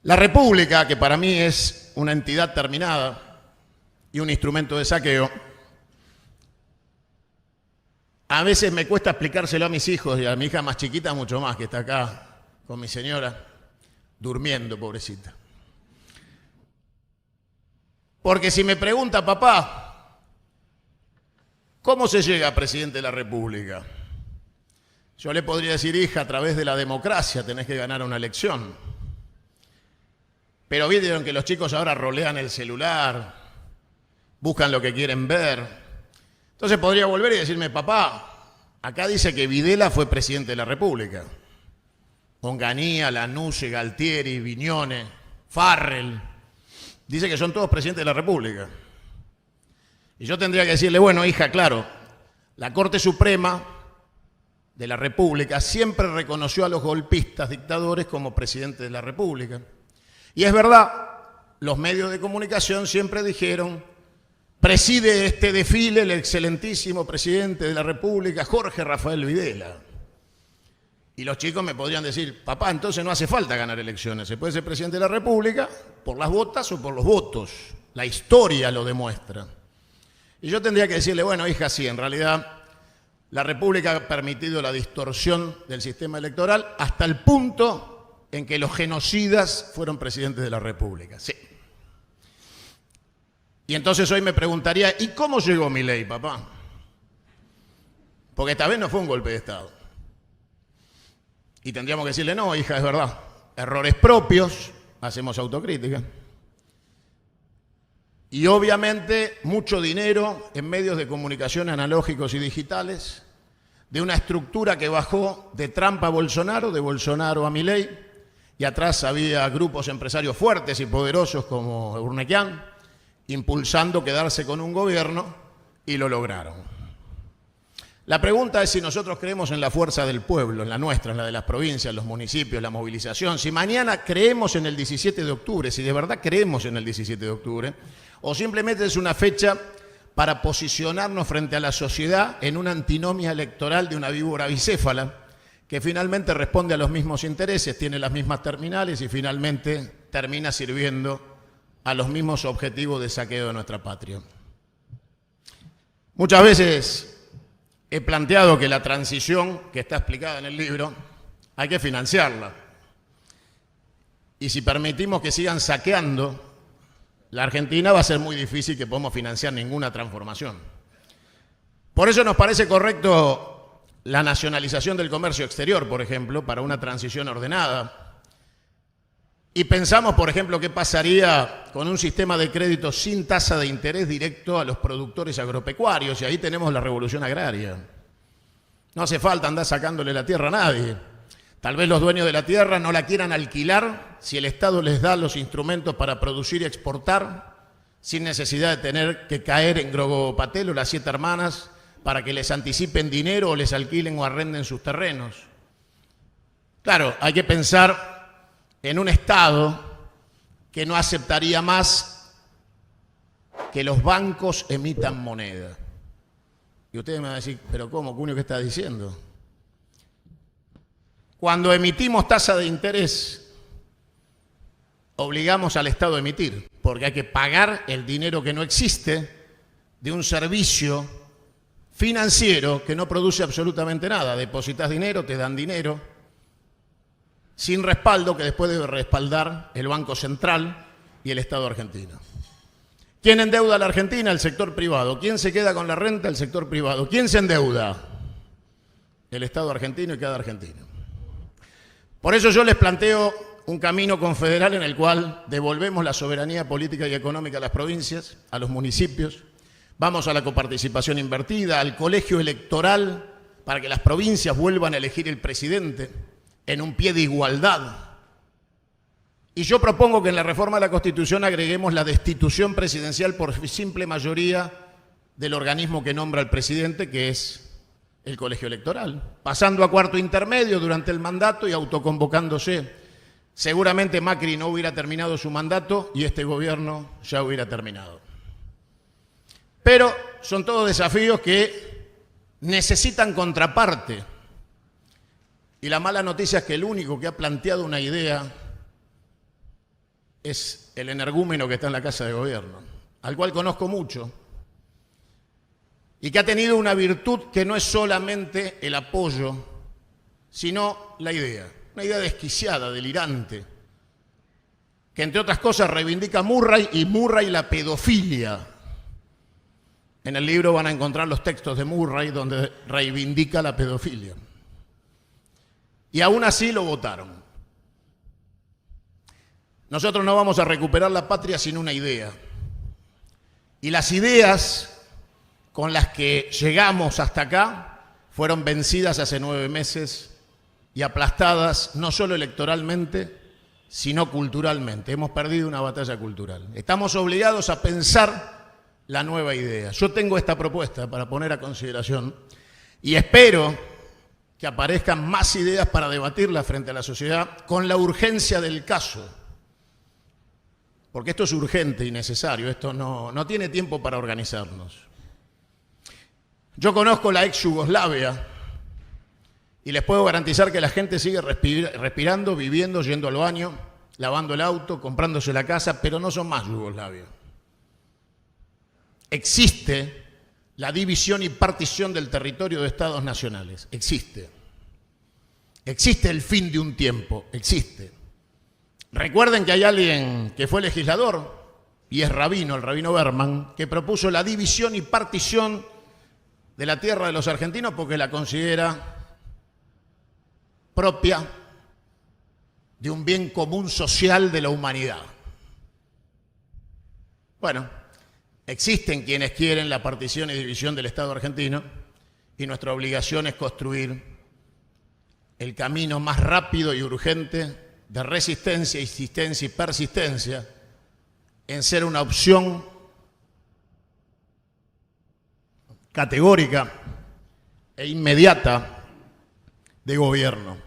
La República, que para mí es una entidad terminada y un instrumento de saqueo, a veces me cuesta explicárselo a mis hijos y a mi hija más chiquita mucho más, que está acá con mi señora, durmiendo, pobrecita. Porque si me pregunta, papá, ¿cómo se llega a presidente de la República? Yo le podría decir, hija, a través de la democracia tenés que ganar una elección. Pero vieron que los chicos ahora rolean el celular, buscan lo que quieren ver. Entonces podría volver y decirme, papá, acá dice que Videla fue presidente de la República. Onganía, Lanuse, Galtieri, Viñone, Farrell. Dice que son todos presidentes de la República. Y yo tendría que decirle, bueno, hija, claro, la Corte Suprema de la República siempre reconoció a los golpistas dictadores como presidentes de la República. Y es verdad, los medios de comunicación siempre dijeron, preside este desfile el excelentísimo presidente de la República, Jorge Rafael Videla. Y los chicos me podrían decir, papá, entonces no hace falta ganar elecciones, se puede ser presidente de la República por las botas o por los votos. La historia lo demuestra. Y yo tendría que decirle, bueno, hija, sí, en realidad la República ha permitido la distorsión del sistema electoral hasta el punto en que los genocidas fueron presidentes de la República. Sí. Y entonces hoy me preguntaría, ¿y cómo llegó Milei, papá? Porque esta vez no fue un golpe de Estado. Y tendríamos que decirle, no, hija, es verdad. Errores propios, hacemos autocrítica. Y obviamente mucho dinero en medios de comunicación analógicos y digitales, de una estructura que bajó de Trump a Bolsonaro, de Bolsonaro a Milei, y atrás había grupos empresarios fuertes y poderosos como Urnequian, impulsando quedarse con un gobierno, y lo lograron. La pregunta es si nosotros creemos en la fuerza del pueblo, en la nuestra, en la de las provincias, los municipios, la movilización, si mañana creemos en el 17 de octubre, si de verdad creemos en el 17 de octubre, o simplemente es una fecha para posicionarnos frente a la sociedad en una antinomia electoral de una víbora bicéfala, que finalmente responde a los mismos intereses, tiene las mismas terminales y finalmente termina sirviendo a los mismos objetivos de saqueo de nuestra patria. Muchas veces he planteado que la transición, que está explicada en el libro, hay que financiarla. Y si permitimos que sigan saqueando la Argentina, va a ser muy difícil que podamos financiar ninguna transformación. Por eso nos parece correcto la nacionalización del comercio exterior, por ejemplo, para una transición ordenada. Y pensamos, por ejemplo, qué pasaría con un sistema de crédito sin tasa de interés directo a los productores agropecuarios, y ahí tenemos la revolución agraria. No hace falta andar sacándole la tierra a nadie. Tal vez los dueños de la tierra no la quieran alquilar si el Estado les da los instrumentos para producir y exportar, sin necesidad de tener que caer en Grogopatel o las 7 hermanas para que les anticipen dinero o les alquilen o arrenden sus terrenos. Claro, hay que pensar en un Estado que no aceptaría más que los bancos emitan moneda. Y ustedes me van a decir, ¿pero cómo, Cunio, qué estás diciendo? Cuando emitimos tasa de interés, obligamos al Estado a emitir, porque hay que pagar el dinero que no existe de un servicio financiero que no produce absolutamente nada. Depositas dinero, te dan dinero, sin respaldo, que después debe respaldar el Banco Central y el Estado argentino. ¿Quién endeuda a la Argentina? El sector privado. ¿Quién se queda con la renta? El sector privado. ¿Quién se endeuda? El Estado argentino y cada argentino. Por eso yo les planteo un camino confederal en el cual devolvemos la soberanía política y económica a las provincias, a los municipios, vamos a la coparticipación invertida, al colegio electoral para que las provincias vuelvan a elegir el presidente en un pie de igualdad. Y yo propongo que en la reforma de la Constitución agreguemos la destitución presidencial por simple mayoría del organismo que nombra al presidente, que es el colegio electoral, pasando a cuarto intermedio durante el mandato y autoconvocándose. Seguramente Macri no hubiera terminado su mandato y este gobierno ya hubiera terminado. Pero son todos desafíos que necesitan contraparte. Y la mala noticia es que el único que ha planteado una idea es el energúmeno que está en la Casa de Gobierno, al cual conozco mucho, y que ha tenido una virtud que no es solamente el apoyo, sino la idea. Una idea desquiciada, delirante, que entre otras cosas reivindica Murray y Murray la pedofilia. En el libro van a encontrar los textos de Murray donde reivindica la pedofilia. Y aún así lo votaron. Nosotros no vamos a recuperar la patria sin una idea. Y las ideas con las que llegamos hasta acá fueron vencidas hace 9 meses y aplastadas no solo electoralmente, sino culturalmente. Hemos perdido una batalla cultural. Estamos obligados a pensar la nueva idea. Yo tengo esta propuesta para poner a consideración y espero que aparezcan más ideas para debatirla frente a la sociedad con la urgencia del caso. Porque esto es urgente y necesario, esto no tiene tiempo para organizarnos. Yo conozco la ex Yugoslavia y les puedo garantizar que la gente sigue respirando, viviendo, yendo al baño, lavando el auto, comprándose la casa, pero no son más Yugoslavia. Existe la división y partición del territorio de estados nacionales, existe. Existe el fin de un tiempo, existe. Recuerden que hay alguien que fue legislador y es rabino, el rabino Berman, que propuso la división y partición de la tierra de los argentinos porque la considera propia de un bien común social de la humanidad. Bueno, existen quienes quieren la partición y división del Estado argentino y nuestra obligación es construir el camino más rápido y urgente de resistencia, insistencia y persistencia en ser una opción categórica e inmediata de gobierno.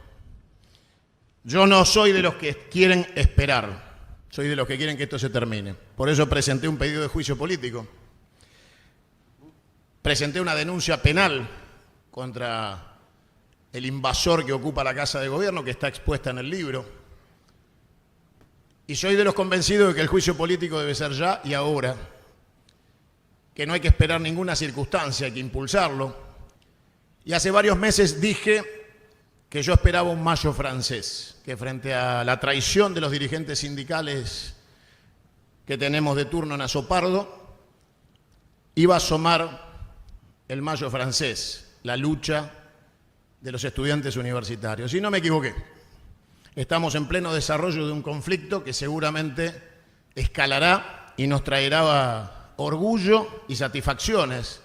Yo no soy de los que quieren esperar, soy de los que quieren que esto se termine. Por eso presenté un pedido de juicio político, presenté una denuncia penal contra el invasor que ocupa la Casa de Gobierno, que está expuesta en el libro. Y soy de los convencidos de que el juicio político debe ser ya y ahora, que no hay que esperar ninguna circunstancia, hay que impulsarlo. Y hace varios meses dije que yo esperaba un mayo francés, que frente a la traición de los dirigentes sindicales que tenemos de turno en Azopardo, iba a asomar el mayo francés, la lucha de los estudiantes universitarios. Y no me equivoqué. Estamos en pleno desarrollo de un conflicto que seguramente escalará y nos traerá orgullo y satisfacciones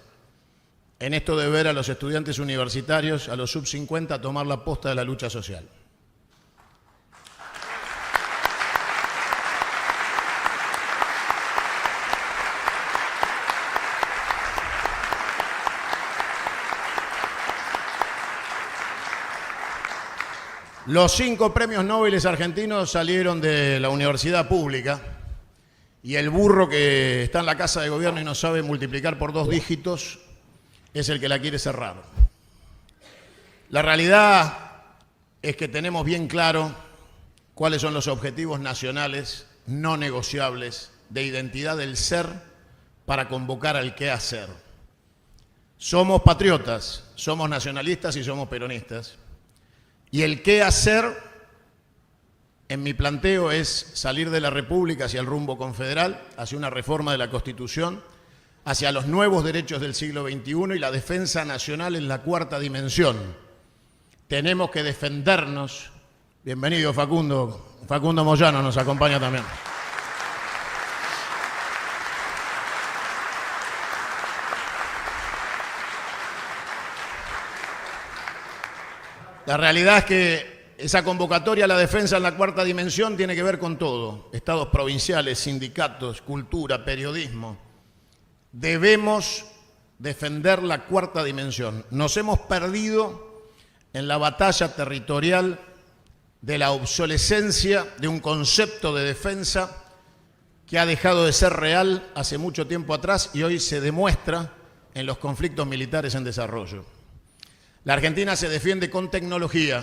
en esto de ver a los estudiantes universitarios, a los sub-50, tomar la posta de la lucha social. Los 5 premios Nobel argentinos salieron de la universidad pública y el burro que está en la casa de gobierno y no sabe multiplicar por 2 dígitos es el que la quiere cerrar. La realidad es que tenemos bien claro cuáles son los objetivos nacionales no negociables de identidad del ser para convocar al qué hacer. Somos patriotas, somos nacionalistas y somos peronistas. Y el qué hacer, en mi planteo, es salir de la República hacia el rumbo confederal, hacia una reforma de la Constitución, hacia los nuevos derechos del siglo XXI y la defensa nacional en la 4ª dimensión. Tenemos que defendernos. Bienvenido, Facundo. Facundo Moyano nos acompaña también. La realidad es que esa convocatoria a la defensa en la 4ª dimensión tiene que ver con todo. Estados provinciales, sindicatos, cultura, periodismo. Debemos defender la 4ª dimensión. Nos hemos perdido en la batalla territorial de la obsolescencia de un concepto de defensa que ha dejado de ser real hace mucho tiempo atrás y hoy se demuestra en los conflictos militares en desarrollo. La Argentina se defiende con tecnología,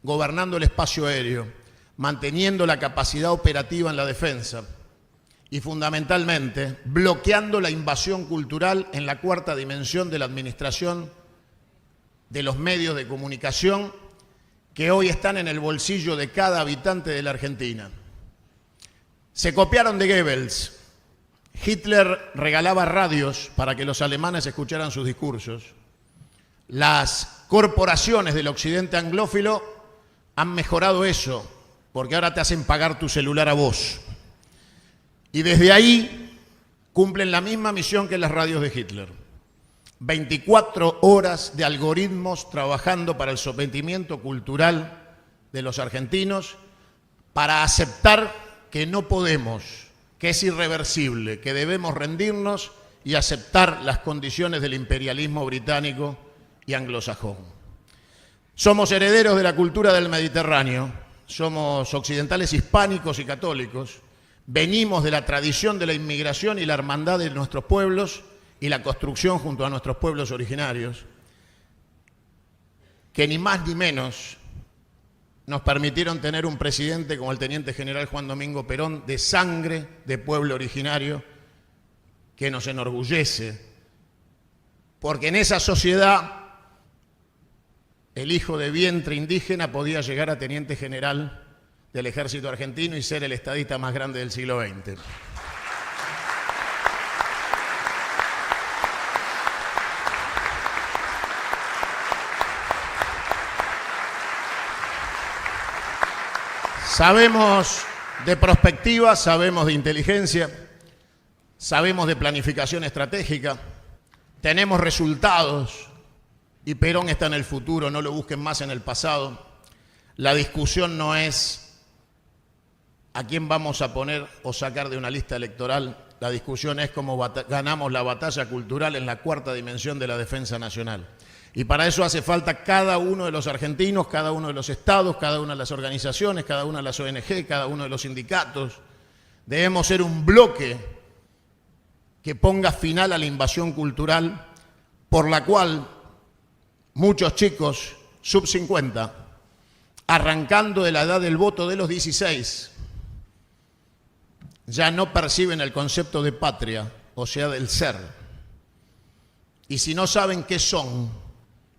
gobernando el espacio aéreo, manteniendo la capacidad operativa en la defensa y fundamentalmente bloqueando la invasión cultural en la 4ª dimensión de la administración de los medios de comunicación que hoy están en el bolsillo de cada habitante de la Argentina. Se copiaron de Goebbels. Hitler regalaba radios para que los alemanes escucharan sus discursos. Las corporaciones del occidente anglófilo han mejorado eso, porque ahora te hacen pagar tu celular a vos. Y desde ahí cumplen la misma misión que las radios de Hitler. 24 horas de algoritmos trabajando para el sometimiento cultural de los argentinos, para aceptar que no podemos, que es irreversible, que debemos rendirnos y aceptar las condiciones del imperialismo británico y anglosajón. Somos herederos de la cultura del Mediterráneo, somos occidentales hispánicos y católicos, venimos de la tradición de la inmigración y la hermandad de nuestros pueblos y la construcción junto a nuestros pueblos originarios, que ni más ni menos nos permitieron tener un presidente como el teniente general Juan Domingo Perón, de sangre de pueblo originario, que nos enorgullece, porque en esa sociedad el hijo de vientre indígena podía llegar a teniente general del ejército argentino y ser el estadista más grande del siglo XX. Sabemos de prospectiva, sabemos de inteligencia, sabemos de planificación estratégica, tenemos resultados y Perón está en el futuro, no lo busquen más en el pasado. La discusión no es a quién vamos a poner o sacar de una lista electoral, la discusión es cómo ganamos la batalla cultural en la 4ª dimensión de la defensa nacional. Y para eso hace falta cada uno de los argentinos, cada uno de los estados, cada una de las organizaciones, cada una de las ONG, cada uno de los sindicatos. Debemos ser un bloque que ponga final a la invasión cultural por la cual muchos chicos sub 50, arrancando de la edad del voto de los 16, ya no perciben el concepto de patria, o sea, del ser. Y si no saben qué son,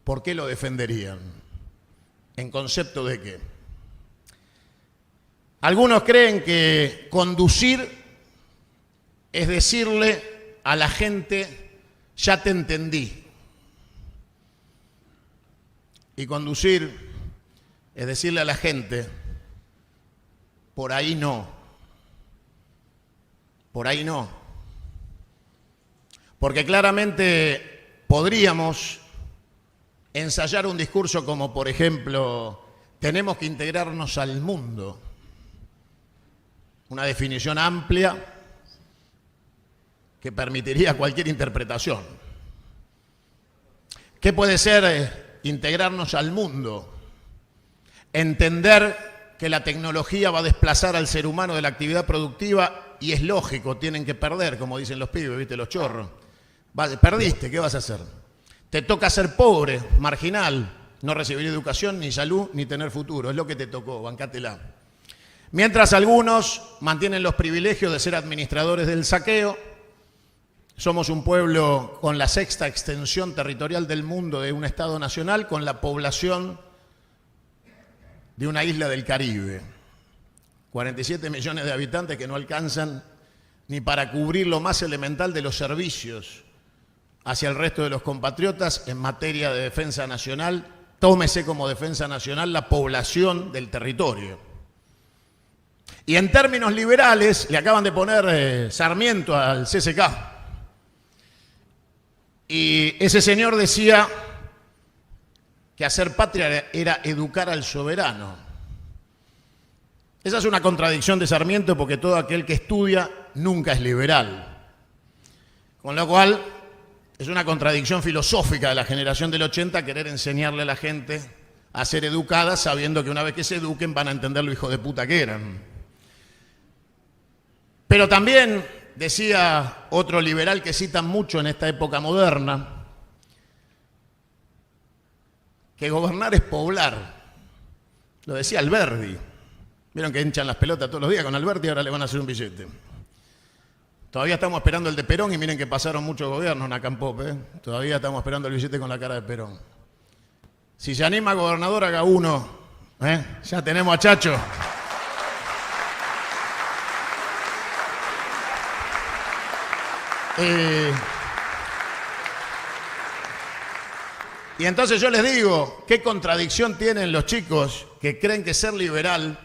¿por qué lo defenderían? ¿En concepto de qué? Algunos creen que conducir es decirle a la gente, ya te entendí. Y conducir es decirle a la gente, por ahí no. Por ahí no. Porque claramente podríamos ensayar un discurso como, por ejemplo, tenemos que integrarnos al mundo. Una definición amplia que permitiría cualquier interpretación. ¿Qué puede ser integrarnos al mundo? entender que la tecnología va a desplazar al ser humano de la actividad productiva y es lógico, tienen que perder, como dicen los pibes, ¿viste? Los chorros. Perdiste, ¿qué vas a hacer? Te toca ser pobre, marginal, no recibir educación, ni salud, ni tener futuro. Es lo que te tocó, bancátela. Mientras algunos mantienen los privilegios de ser administradores del saqueo, somos un pueblo con la sexta extensión territorial del mundo de un Estado nacional, con la población de una isla del Caribe. 47 millones de habitantes que no alcanzan ni para cubrir lo más elemental de los servicios hacia el resto de los compatriotas en materia de defensa nacional. Tómese como defensa nacional la población del territorio. Y en términos liberales, le acaban de poner Sarmiento al CCK. Y ese señor decía que hacer patria era educar al soberano. Esa es una contradicción de Sarmiento porque todo aquel que estudia nunca es liberal. Con lo cual, es una contradicción filosófica de la generación del 80 querer enseñarle a la gente a ser educada sabiendo que una vez que se eduquen van a entender lo hijo de puta que eran. Pero también decía otro liberal que citan mucho en esta época moderna, que gobernar es poblar. Lo decía Alberdi. Vieron que hinchan las pelotas todos los días con Alberti y ahora le van a hacer un billete. Todavía estamos esperando el de Perón y miren que pasaron muchos gobiernos en Acampop, ¿eh? Todavía estamos esperando el billete con la cara de Perón. Si se anima gobernador, haga uno. Ya tenemos a Chacho. Y entonces yo les digo, ¿qué contradicción tienen los chicos que creen que ser liberal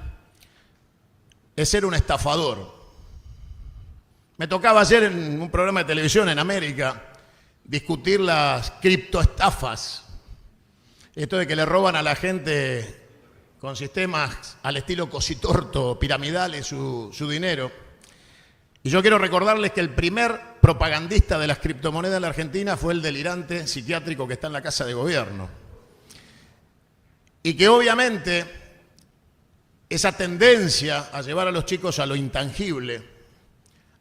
es ser un estafador? Me tocaba ayer en un programa de televisión en América discutir las criptoestafas. Esto de que le roban a la gente con sistemas al estilo cositorto, piramidales, su dinero. Y yo quiero recordarles que el primer propagandista de las criptomonedas en la Argentina fue el delirante psiquiátrico que está en la Casa de Gobierno. Y que obviamente esa tendencia a llevar a los chicos a lo intangible,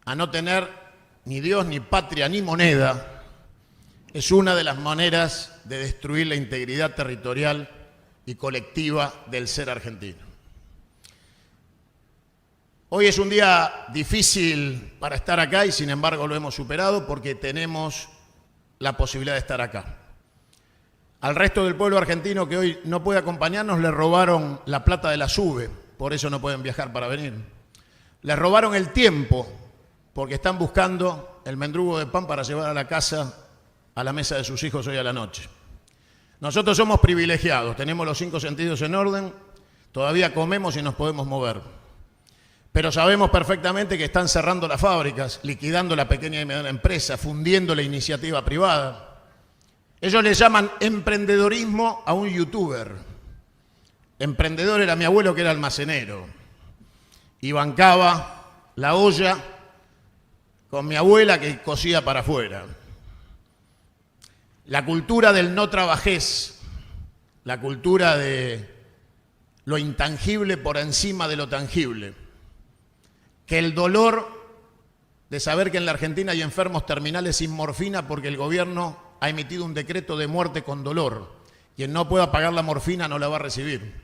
a no tener ni Dios, ni patria, ni moneda, es una de las maneras de destruir la integridad territorial y colectiva del ser argentino. Hoy es un día difícil para estar acá y sin embargo lo hemos superado porque tenemos la posibilidad de estar acá. Al resto del pueblo argentino que hoy no puede acompañarnos le robaron la plata de la SUBE, por eso no pueden viajar para venir. Les robaron el tiempo porque están buscando el mendrugo de pan para llevar a la casa, a la mesa de sus hijos hoy a la noche. Nosotros somos privilegiados, tenemos los 5 sentidos en orden, todavía comemos y nos podemos mover. Pero sabemos perfectamente que están cerrando las fábricas, liquidando la pequeña y mediana empresa, fundiendo la iniciativa privada. Ellos le llaman emprendedorismo a un youtuber. Emprendedor era mi abuelo que era almacenero y bancaba la olla con mi abuela que cosía para afuera. La cultura del no trabajés, la cultura de lo intangible por encima de lo tangible. Que el dolor de saber que en la Argentina hay enfermos terminales sin morfina porque el gobierno ha emitido un decreto de muerte con dolor. Quien no pueda pagar la morfina no la va a recibir.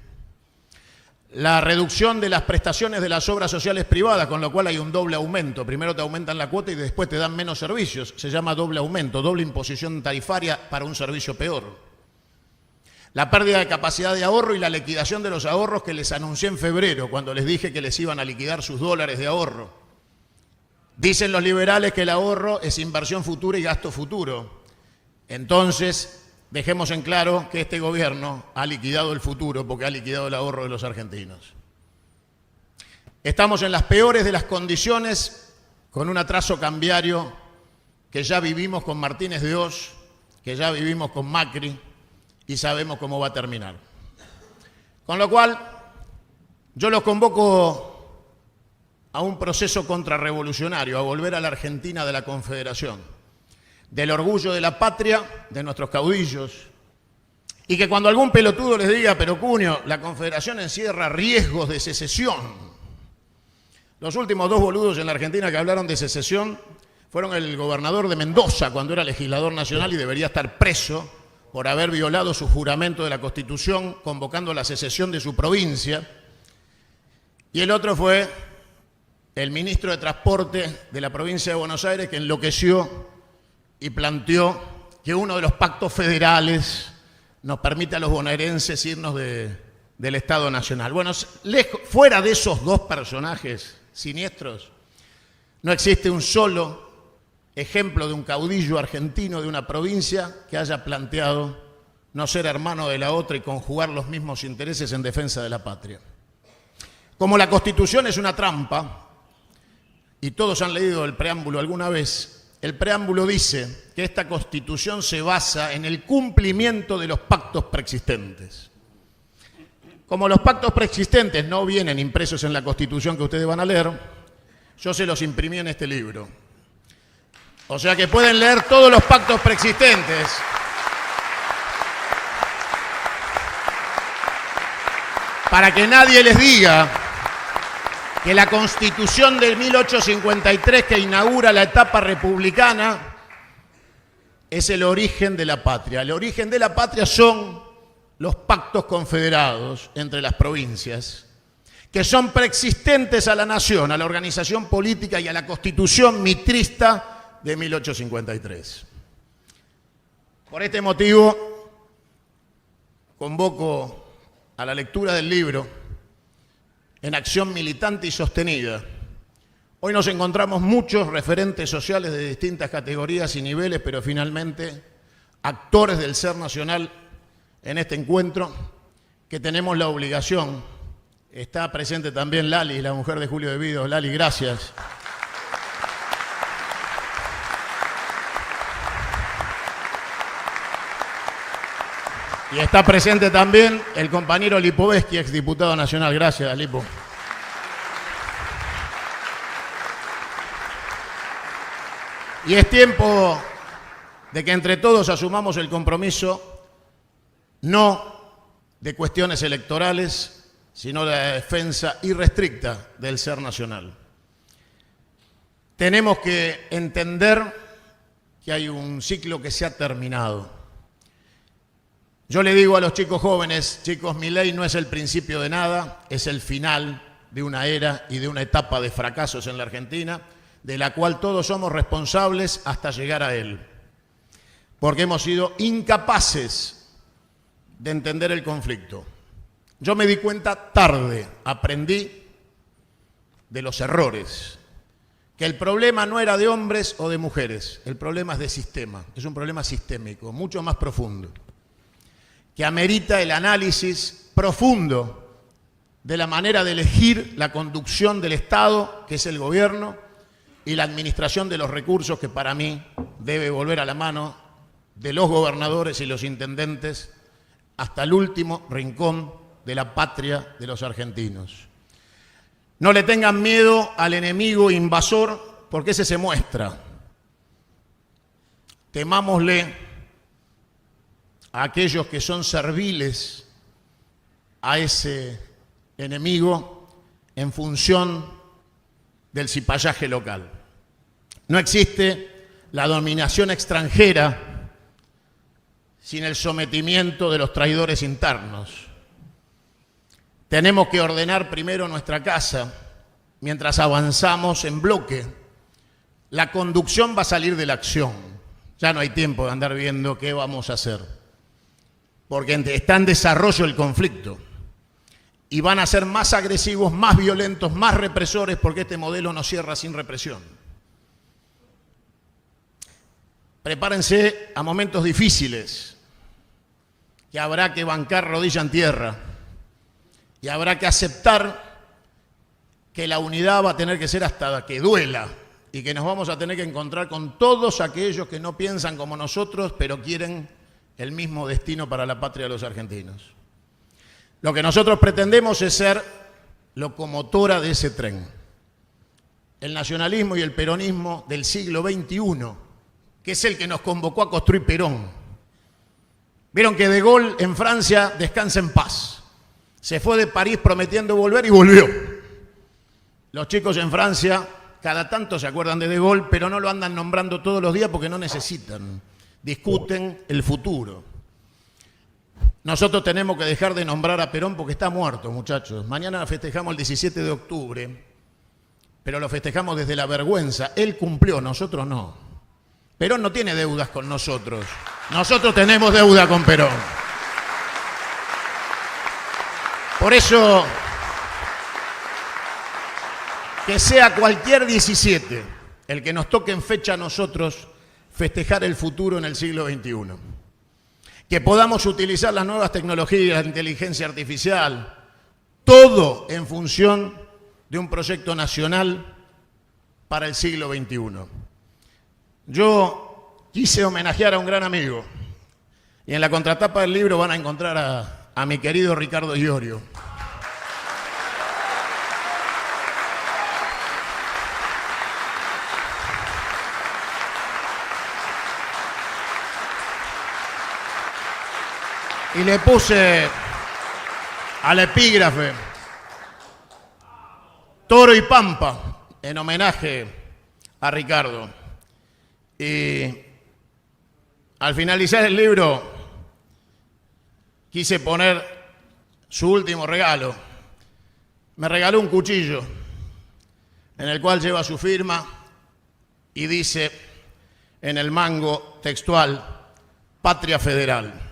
La reducción de las prestaciones de las obras sociales privadas, con lo cual hay un doble aumento. Primero te aumentan la cuota y después te dan menos servicios. Se llama doble aumento, doble imposición tarifaria para un servicio peor. La pérdida de capacidad de ahorro y la liquidación de los ahorros que les anuncié en febrero, cuando les dije que les iban a liquidar sus dólares de ahorro. Dicen los liberales que el ahorro es inversión futura y gasto futuro. Entonces, dejemos en claro que este gobierno ha liquidado el futuro porque ha liquidado el ahorro de los argentinos. Estamos en las peores de las condiciones con un atraso cambiario que ya vivimos con Martínez de Oz, que ya vivimos con Macri, y sabemos cómo va a terminar. Con lo cual, yo los convoco a un proceso contrarrevolucionario, a volver a la Argentina de la Confederación, del orgullo de la patria, de nuestros caudillos, Y que cuando algún pelotudo les diga, pero Cunio, la Confederación encierra riesgos de secesión. Los últimos dos boludos en la Argentina que hablaron de secesión fueron el gobernador de Mendoza cuando era legislador nacional y debería estar preso por haber violado su juramento de la Constitución convocando la secesión de su provincia. Y el otro fue el ministro de Transporte de la provincia de Buenos Aires, que enloqueció y planteó que uno de los pactos federales nos permite a los bonaerenses irnos del Estado Nacional. Bueno, fuera de esos dos personajes siniestros, no existe un solo ejemplo de un caudillo argentino de una provincia que haya planteado no ser hermano de la otra y conjugar los mismos intereses en defensa de la patria. Como la Constitución es una trampa, y todos han leído el preámbulo alguna vez, el preámbulo dice que esta Constitución se basa en el cumplimiento de los pactos preexistentes. Como los pactos preexistentes no vienen impresos en la Constitución que ustedes van a leer, yo se los imprimí en este libro. O sea que pueden leer todos los pactos preexistentes. Para que nadie les diga que la Constitución de 1853 que inaugura la etapa republicana es el origen de la patria. El origen de la patria son los pactos confederados entre las provincias, que son preexistentes a la nación, a la organización política y a la Constitución mitrista de 1853. Por este motivo, convoco a la lectura del libro En acción militante y sostenida. Hoy nos encontramos muchos referentes sociales de distintas categorías y niveles, pero finalmente actores del ser nacional en este encuentro, que tenemos la obligación. Está presente también Lali, la mujer de Julio de Vidos. Lali, gracias. Y está presente también el compañero Lipovetsky, exdiputado nacional. Gracias, Lipo. Y es tiempo de que entre todos asumamos el compromiso no de cuestiones electorales, sino de la defensa irrestricta del ser nacional. Tenemos que entender que hay un ciclo que se ha terminado. Yo le digo a los chicos jóvenes, chicos, mi ley no es el principio de nada, es el final de una era y de una etapa de fracasos en la Argentina, de la cual todos somos responsables hasta llegar a él. Porque hemos sido incapaces de entender el conflicto. Yo me di cuenta tarde, aprendí de los errores, que el problema no era de hombres o de mujeres, el problema es de sistema, es un problema sistémico, mucho más profundo, que amerita el análisis profundo de la manera de elegir la conducción del Estado, que es el gobierno, y la administración de los recursos, que para mí debe volver a la mano de los gobernadores y los intendentes hasta el último rincón de la patria de los argentinos. No le tengan miedo al enemigo invasor, porque ese se muestra. Temámosle a aquellos que son serviles a ese enemigo en función del cipallaje local. No existe la dominación extranjera sin el sometimiento de los traidores internos. Tenemos que ordenar primero nuestra casa mientras avanzamos en bloque. La conducción va a salir de la acción. Ya no hay tiempo de andar viendo qué vamos a hacer, porque está en desarrollo el conflicto y van a ser más agresivos, más violentos, más represores, porque este modelo no cierra sin represión. Prepárense a momentos difíciles, que habrá que bancar rodilla en tierra y habrá que aceptar que la unidad va a tener que ser hasta que duela y que nos vamos a tener que encontrar con todos aquellos que no piensan como nosotros, pero quieren el mismo destino para la patria de los argentinos. Lo que nosotros pretendemos es ser locomotora de ese tren. El nacionalismo y el peronismo del siglo XXI, que es el que nos convocó a construir Perón, Vieron que De Gaulle en Francia descansa en paz. Se fue de París prometiendo volver y volvió. Los chicos en Francia cada tanto se acuerdan de Gaulle, pero no lo andan nombrando todos los días porque no necesitan. Discuten el futuro. Nosotros tenemos que dejar de nombrar a Perón porque está muerto, muchachos. Mañana festejamos el 17 de octubre, pero lo festejamos desde la vergüenza. Él cumplió, nosotros no. Perón no tiene deudas con nosotros. Nosotros tenemos deuda con Perón. Por eso, que sea cualquier 17 el que nos toque en fecha a nosotros festejar el futuro en el siglo XXI. Que podamos utilizar las nuevas tecnologías, la inteligencia artificial, todo en función de un proyecto nacional para el siglo XXI. Yo quise homenajear a un gran amigo y en la contratapa del libro van a encontrar a mi querido Ricardo Iorio. Y le puse al epígrafe Toro y Pampa en homenaje a Ricardo. Y al finalizar el libro quise poner su último regalo. Me regaló un cuchillo en el cual lleva su firma y dice en el mango textual, Patria Federal.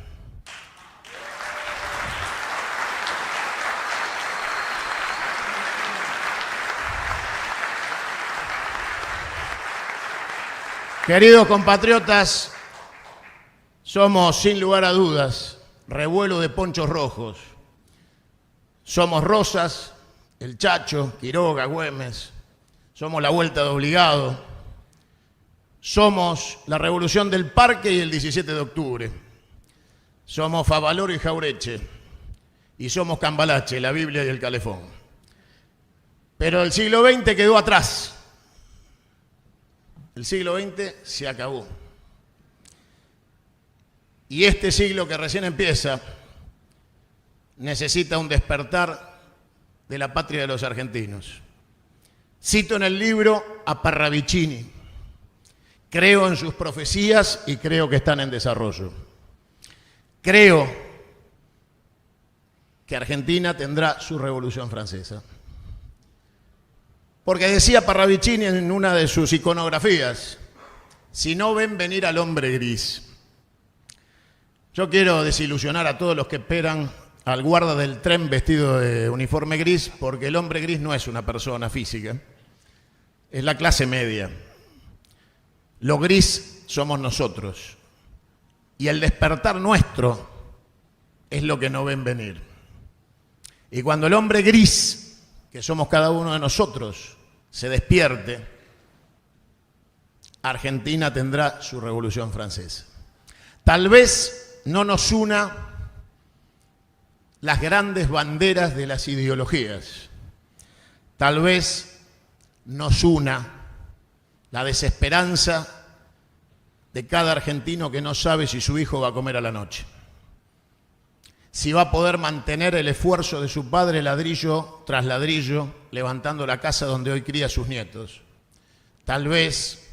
Queridos compatriotas, somos sin lugar a dudas revuelo de ponchos rojos. Somos Rosas, el Chacho, Quiroga, Güemes. Somos la Vuelta de Obligado. Somos la Revolución del Parque y el 17 de octubre. Somos Favaloro y Jaureche. Y somos Cambalache, la Biblia y el Calefón. Pero el siglo XX quedó atrás. El siglo XX se acabó. Y este siglo que recién empieza necesita un despertar de la patria de los argentinos. Cito en el libro a Parravicini. Creo en sus profecías y creo que están en desarrollo. Creo que Argentina tendrá su Revolución Francesa. Porque decía Parravicini en una de sus iconografías, si no ven venir al hombre gris. Yo quiero desilusionar a todos los que esperan al guarda del tren vestido de uniforme gris, porque el hombre gris no es una persona física, es la clase media. Lo gris somos nosotros. Y el despertar nuestro es lo que no ven venir. Y cuando el hombre gris, que somos cada uno de nosotros, se despierte, Argentina tendrá su Revolución Francesa. Tal vez no nos una las grandes banderas de las ideologías. Tal vez nos una la desesperanza de cada argentino que no sabe si su hijo va a comer a la noche, si va a poder mantener el esfuerzo de su padre ladrillo tras ladrillo, levantando la casa donde hoy cría a sus nietos. Tal vez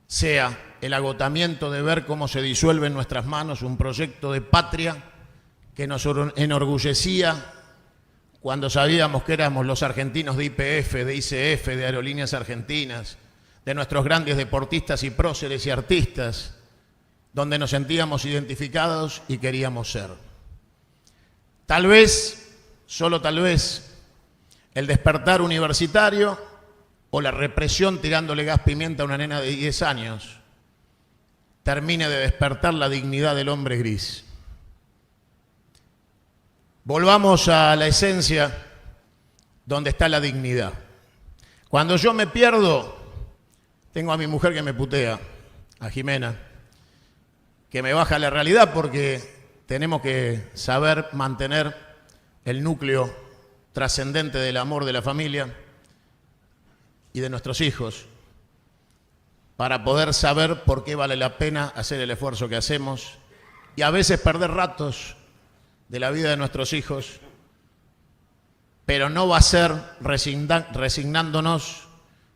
sea el agotamiento de ver cómo se disuelve en nuestras manos un proyecto de patria que nos enorgullecía cuando sabíamos que éramos los argentinos de YPF, de ICF, de Aerolíneas Argentinas, de nuestros grandes deportistas y próceres y artistas, donde nos sentíamos identificados y queríamos ser. Tal vez, solo tal vez, el despertar universitario o la represión tirándole gas pimienta a una nena de 10 años termine de despertar la dignidad del hombre gris. Volvamos a la esencia donde está la dignidad. Cuando yo me pierdo, tengo a mi mujer que me putea, a Jimena, que me baja la realidad porque tenemos que saber mantener el núcleo trascendente del amor de la familia y de nuestros hijos para poder saber por qué vale la pena hacer el esfuerzo que hacemos y a veces perder ratos de la vida de nuestros hijos, pero no va a ser resignándonos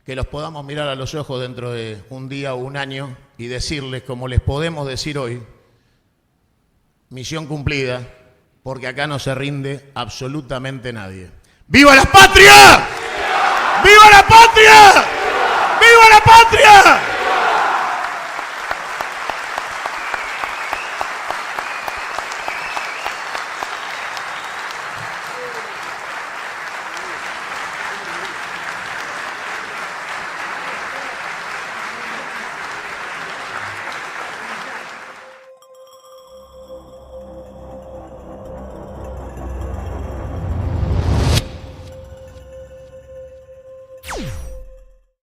que los podamos mirar a los ojos dentro de un día o un año y decirles, como les podemos decir hoy, misión cumplida, porque acá no se rinde absolutamente nadie. ¡Viva la patria! ¡Viva la patria! ¡Viva la patria!